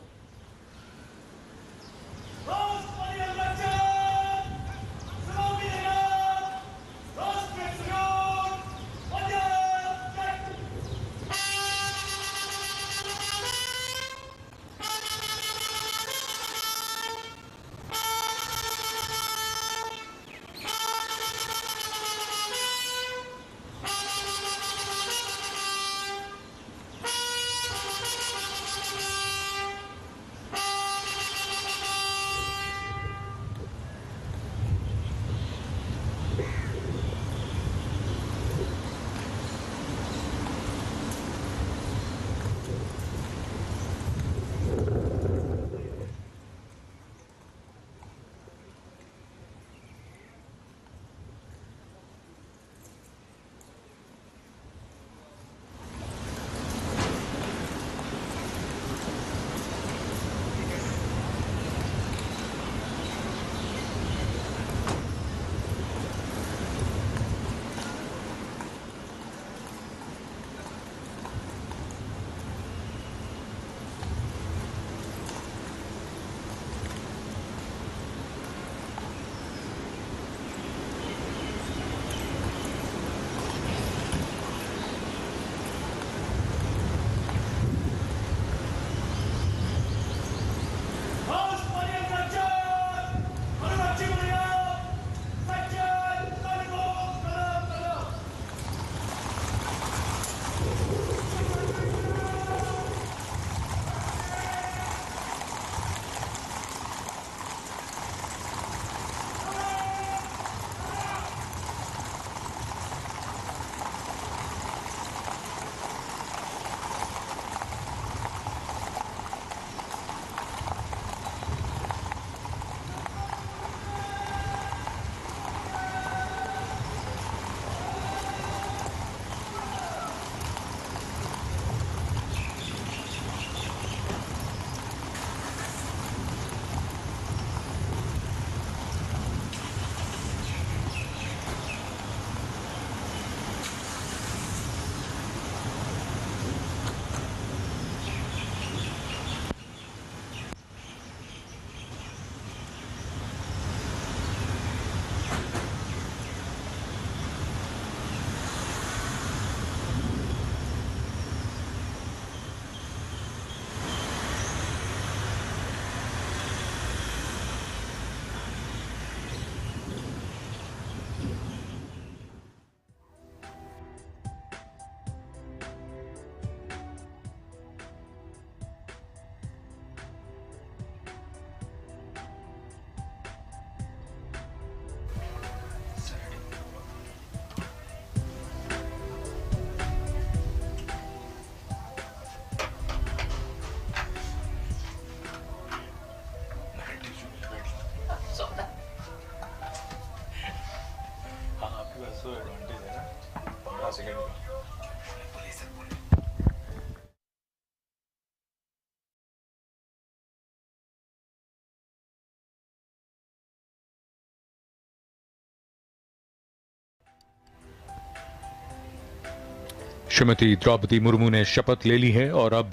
Shrimati Draupadi Murmu ने शपथ ले ली है और अब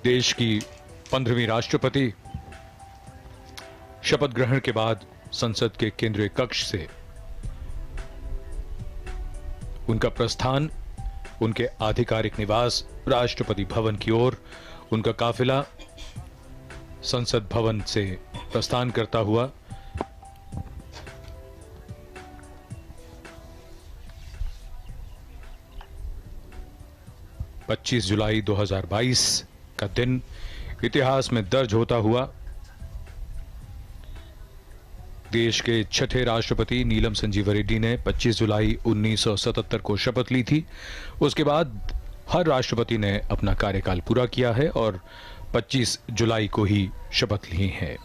देश की 15वीं राष्ट्रपति शपथ ग्रहण के बाद संसद के केंद्रीय कक्ष से उनका प्रस्थान उनके आधिकारिक निवास राष्ट्रपति भवन की ओर, उनका काफिला संसद भवन से प्रस्थान करता हुआ (25 जुलाई 2022 का दिन इतिहास में दर्ज होता हुआ देश के छठे राष्ट्रपति नीलम संजीव रेड्डी ने 25 जुलाई 1977 को शपथ ली थी। उसके बाद हर राष्ट्रपति ने अपना कार्यकाल पूरा किया है और 25 जुलाई को ही शपथ ली है।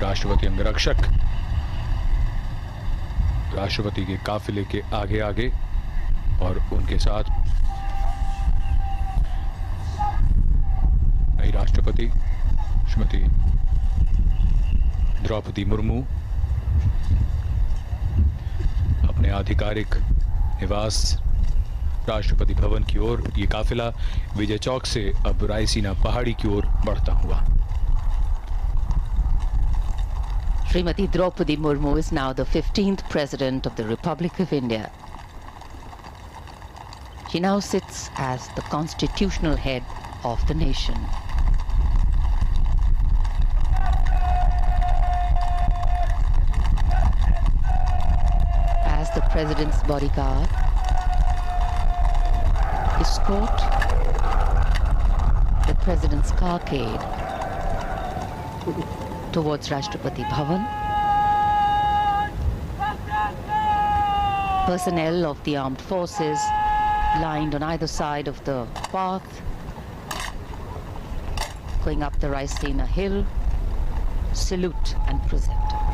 राष्ट्रपति अंगरक्षक राष्ट्रपति के काफिले के आगे आगे और उनके साथ नई राष्ट्रपति श्रीमती द्रौपदी मुर्मू अपने आधिकारिक निवास राष्ट्रपति भवन की ओर, ये काफिला विजय चौक से अब रायसीना पहाड़ी की ओर बढ़ता हुआ। Srimati Draupadi Murmu is now the 15th President of the Republic of India. She now sits as the constitutional head of the nation. As the President's bodyguard, escort the President's carcade towards Rashtrapati Bhavan. Personnel of the armed forces lined on either side of the path, going up the Raisina hill, salute and present arms.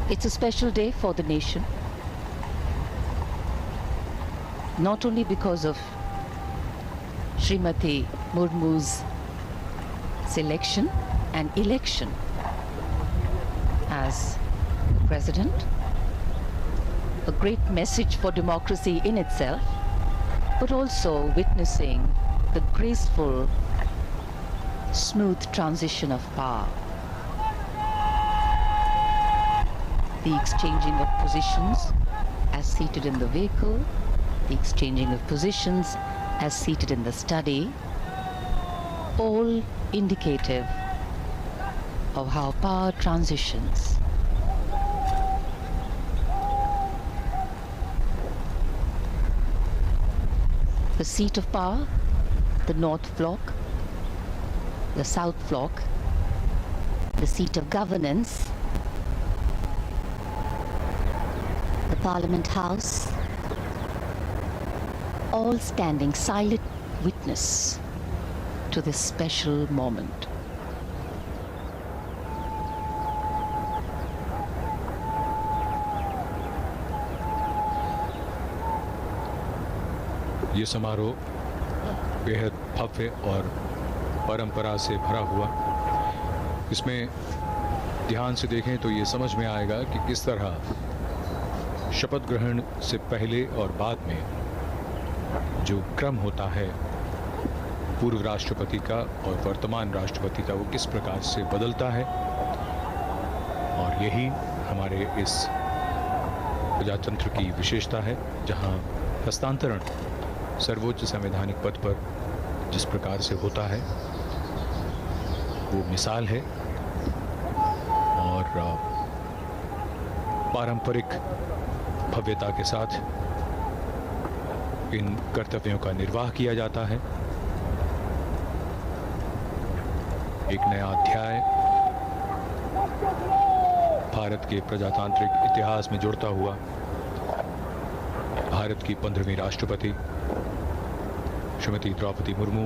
It's a special day for the nation, not only because of Srimati Murmu's selection and election as the President, a great message for democracy in itself, but also witnessing the graceful, smooth transition of power. The exchanging of positions as seated in the vehicle, the exchanging of positions as seated in the study, all indicative of how power transitions. The seat of power, the North Block, the South Block, the seat of governance, the Parliament House, all standing silent witness to this special moment. ये समारोह बेहद भव्य और परंपरा से भरा हुआ। इसमें ध्यान से देखें तो ये समझ में आएगा कि किस तरह शपथ ग्रहण से पहले और बाद में जो क्रम होता है पूर्व राष्ट्रपति का और वर्तमान राष्ट्रपति का, वो किस प्रकार से बदलता है। और यही हमारे इस प्रजातंत्र की विशेषता है, जहां हस्तांतरण सर्वोच्च संवैधानिक पद पर जिस प्रकार से होता है वो मिसाल है। और पारंपरिक भव्यता के साथ इन कर्तव्यों का निर्वाह किया जाता है। एक नया अध्याय भारत के प्रजातांत्रिक इतिहास में जुड़ता हुआ भारत की 15वीं राष्ट्रपति श्रीमती द्रौपदी मुर्मू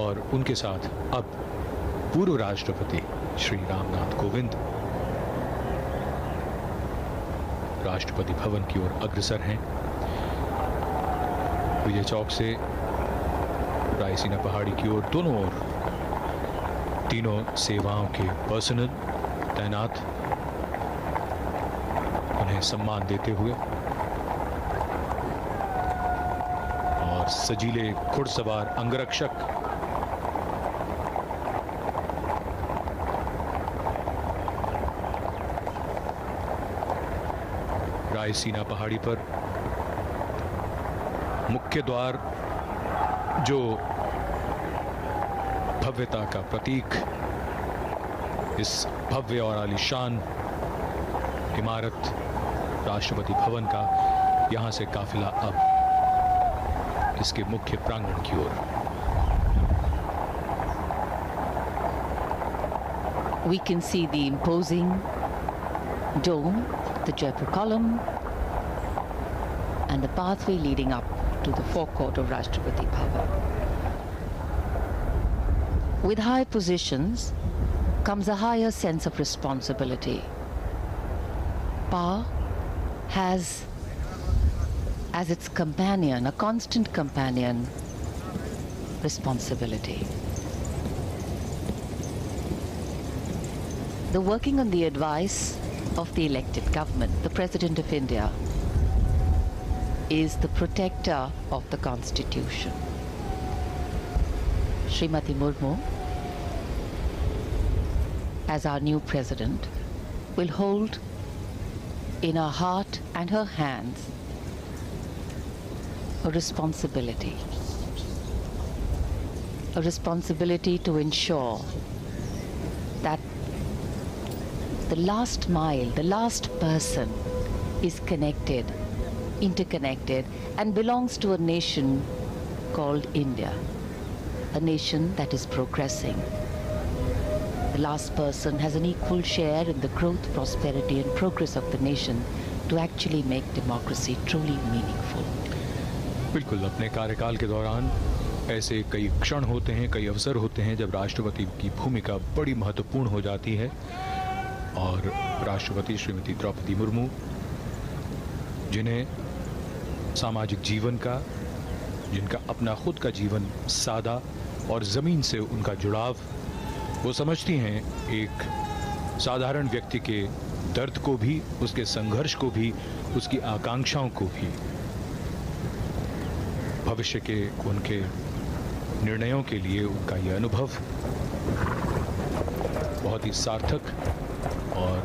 और उनके साथ अब पूर्व राष्ट्रपति श्री रामनाथ कोविंद राष्ट्रपति भवन की ओर अग्रसर हैं। विजय चौक से रायसीना पहाड़ी की ओर दोनों ओर तीनों सेवाओं के पर्सनल तैनात उन्हें सम्मान देते हुए और सजीले घुड़सवार अंगरक्षक रायसीना पहाड़ी पर मुख्य द्वार जो भव्यता का प्रतीक, इस भव्य और आलीशान इमारत राष्ट्रपति भवन का, यहां से काफिला अब इसके मुख्य प्रांगण की ओर। We can see the imposing dome, the Jaipur column, and the pathway leading up to the forecourt of Rashtrapati Bhavan. With high positions comes a higher sense of responsibility. Power has as its companion, a constant companion, responsibility. The working on the advice of the elected government, the President of India, is the protector of the Constitution. Srimati Murmu, as our new President, will hold in her heart and her hands a responsibility to ensure that the last mile, the last person is connected, interconnected, and belongs to a nation called India, a nation that is progressing. The last person has an equal share in the growth, prosperity, and progress of the nation to actually make democracy truly meaningful. बिल्कुल, अपने कार्यकाल के दौरान ऐसे कई क्षण होते हैं, कई अवसर होते हैं जब राष्ट्रपति की भूमिका बड़ी महत्वपूर्ण हो जाती है और राष्ट्रपति श्रीमती द्रौपदी मुर्मू, जिन्हें सामाजिक जीवन का, जिनका अपना खुद का जीवन सादा और ज़मीन से उनका जुड़ाव, वो समझती हैं एक साधारण व्यक्ति के दर्द को भी, उसके संघर्ष को भी, उसकी आकांक्षाओं को भी, भविष्य के उनके निर्णयों के लिए उनका यह अनुभव बहुत ही सार्थक और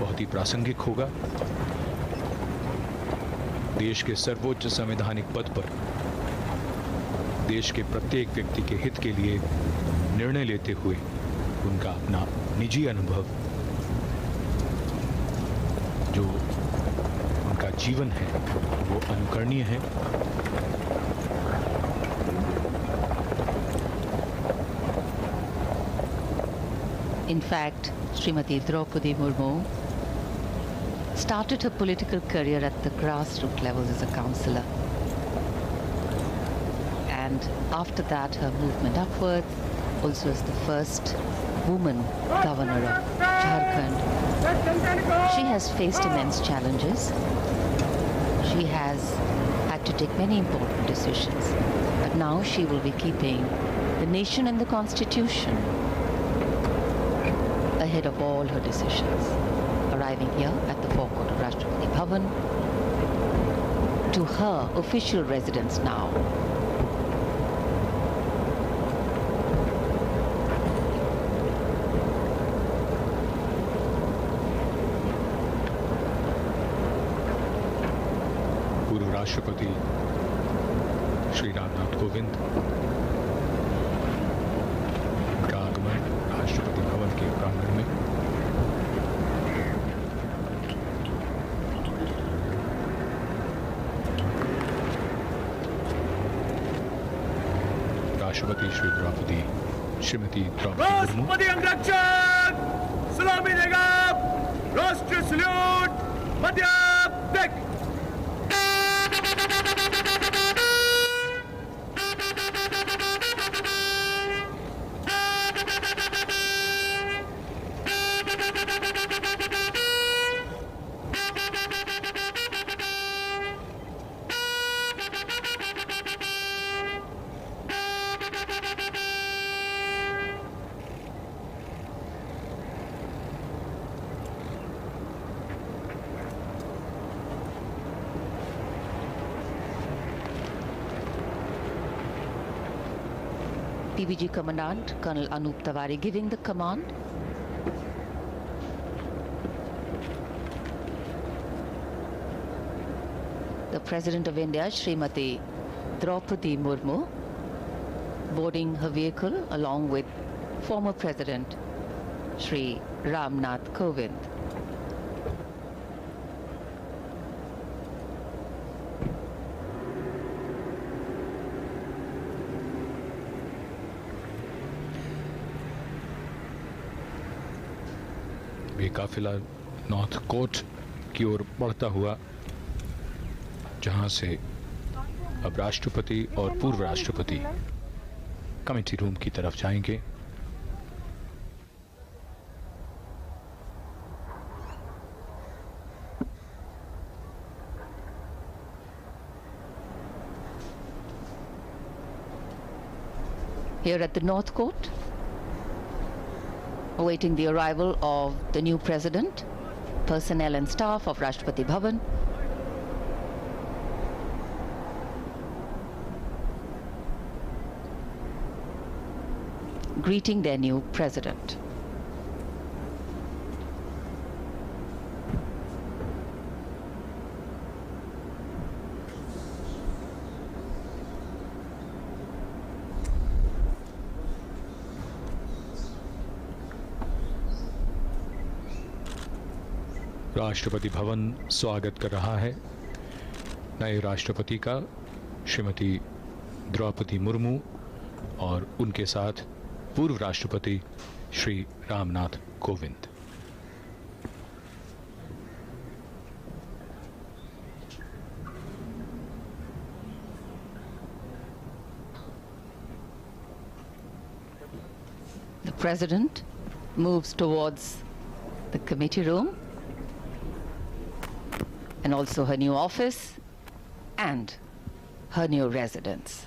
बहुत ही प्रासंगिक होगा। देश के सर्वोच्च संवैधानिक पद पर देश के प्रत्येक व्यक्ति के हित के लिए निर्णय लेते हुए उनका अपना निजी अनुभव, जो उनका जीवन है, वो अनुकरणीय है। In fact, Srimati Draupadi Murmu started her political career at the grassroots levels as a councillor. And after that, her movement upwards, also as the first woman governor of Jharkhand. She has faced immense challenges. She has had to take many important decisions. But now she will be keeping the nation and the constitution ahead of all her decisions, arriving here at the forecourt of Rashtrapati Bhavan, to her official residence now. पूर्व राष्ट्रपति श्री रामनाथ कोविंद का आगमन राष्ट्रपति भवन के प्रांगण में। राष्ट्रपति श्रीमती द्रौपदी मुर्मू राष्ट्रपति अंगरक्षक सलामी देगा। राष्ट्रीय सल्यूट मध्य देख। TVG Commandant Colonel Anup Tawari giving the command. The President of India, Srimati Draupadi Murmu, boarding her vehicle along with former President Shri Ram Nath Kovind. ये काफिला नॉर्थ कोर्ट की ओर बढ़ता हुआ, जहां से अब राष्ट्रपति और पूर्व राष्ट्रपति कमेटी रूम की तरफ जाएंगे। Here at the North Court, awaiting the arrival of the new president, personnel and staff of Rashtrapati Bhavan. Greeting their new president. Rashtrapati Bhavan स्वागत कर रहा है नए राष्ट्रपति का, श्रीमती द्रौपदी मुर्मू और उनके साथ पूर्व राष्ट्रपति Shri Ramnath Kovind. The president moves towards the committee room and also her new office and her new residence.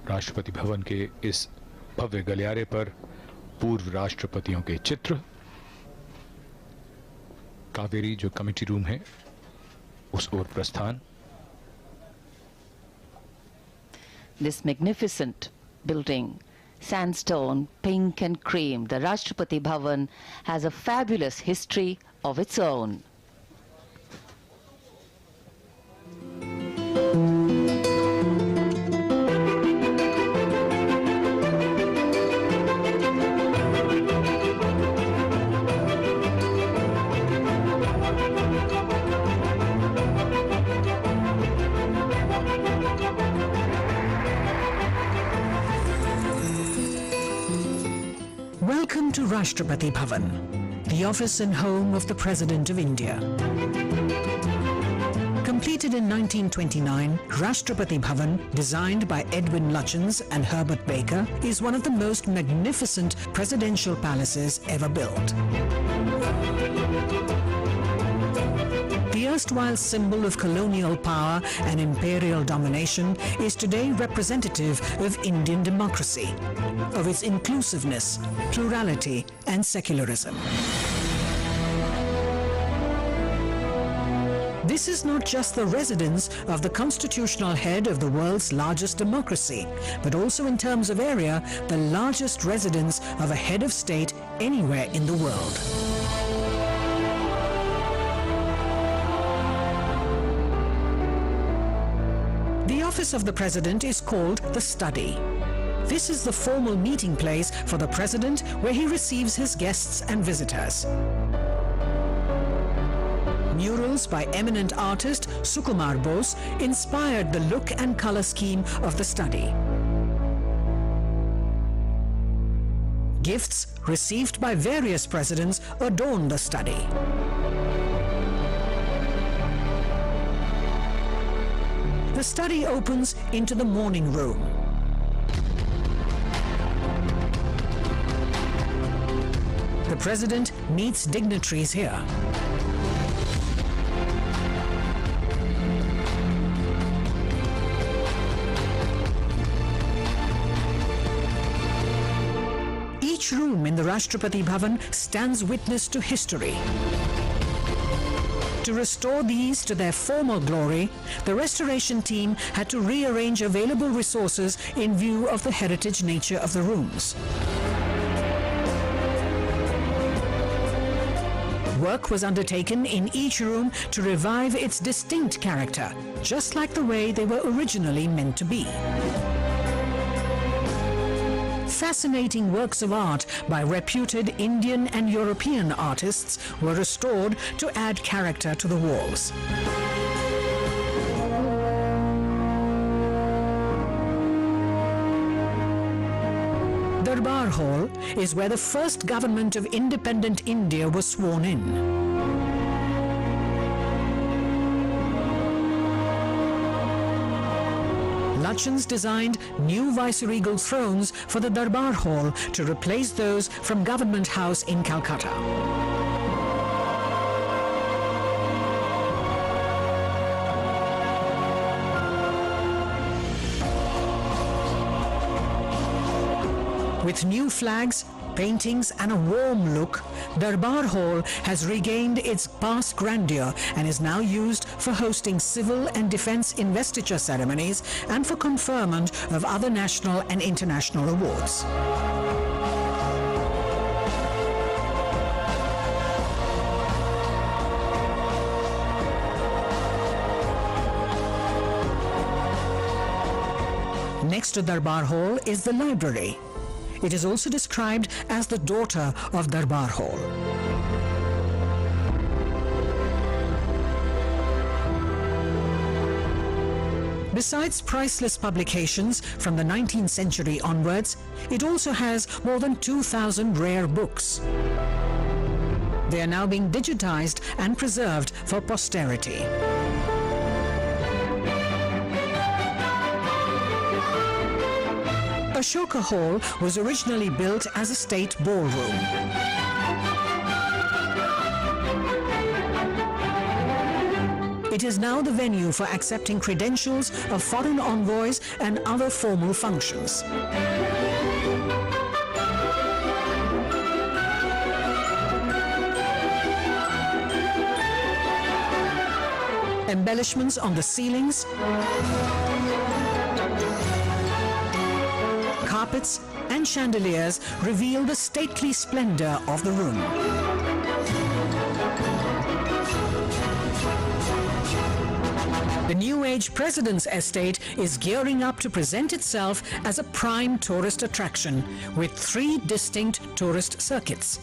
Rashtrapati Bhavan के इस भव्य गलियारे पर पूर्व राष्ट्रपतियों के चित्र, कावेरी जो कमेटी रूम है उस ओर प्रस्थान। This magnificent building, sandstone, pink and cream, the Rashtrapati Bhavan has a fabulous history of its own. Welcome to Rashtrapati Bhavan, the office and home of the President of India. Completed in 1929, Rashtrapati Bhavan, designed by Edwin Lutyens and Herbert Baker, is one of the most magnificent presidential palaces ever built. The erstwhile symbol of colonial power and imperial domination is today representative of Indian democracy, of its inclusiveness, plurality and secularism. This is not just the residence of the constitutional head of the world's largest democracy, but also in terms of area, the largest residence of a head of state anywhere in the world. The office of the President is called the Study. This is the formal meeting place for the President where he receives his guests and visitors. Murals by eminent artist Sukumar Bose inspired the look and color scheme of the Study. Gifts received by various presidents adorn the Study. The Study opens into the morning room. The President meets dignitaries here. Each room in the Rashtrapati Bhavan stands witness to history, To restore these to their former glory, the restoration team had to rearrange available resources in view of the heritage nature of the rooms. Work was undertaken in each room to revive its distinct character, just like the way they were originally meant to be. Fascinating works of art by reputed Indian and European artists were restored to add character to the walls. Darbar Hall is where the first government of independent India was sworn in. Lutyens designed new viceregal thrones for the Darbar Hall to replace those from Government House in Calcutta. With new flags, paintings and a warm look, Darbar Hall has regained its past grandeur and is now used for hosting civil and defense investiture ceremonies and for conferment of other national and international awards. Next to Darbar Hall is the library. It is also described as the daughter of Darbar Hall. Besides priceless publications from the 19th century onwards, it also has more than 2,000 rare books. They are now being digitized and preserved for posterity. Ashoka Hall was originally built as a state ballroom. It is now the venue for accepting credentials of foreign envoys and other formal functions. Embellishments on the ceilings, carpets and chandeliers reveal the stately splendor of the room. The New Age President's Estate is gearing up to present itself as a prime tourist attraction with 3 distinct tourist circuits: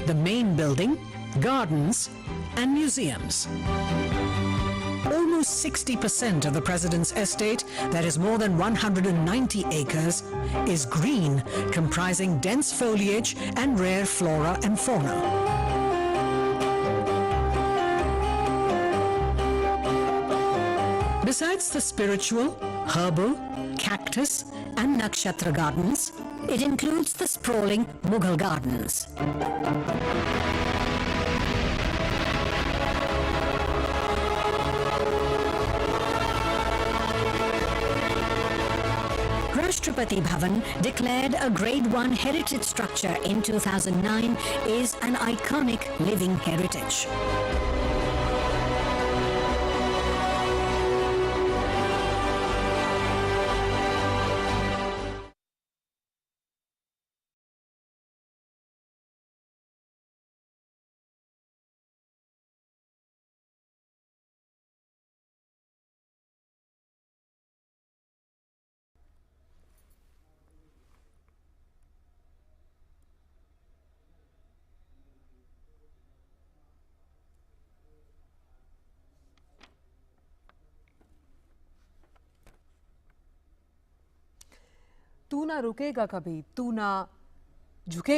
the main building, gardens, and museums. Almost 60% of the President's Estate, that is more than 190 acres, is green, comprising dense foliage and rare flora and fauna. Besides the spiritual, herbal, cactus, and nakshatra gardens, it includes the sprawling Mughal gardens. Rashtrapati Bhavan, declared a Grade 1 heritage structure in 2009, is an iconic living heritage. तू ना रुकेगा कभी, तू ना झुकेगा।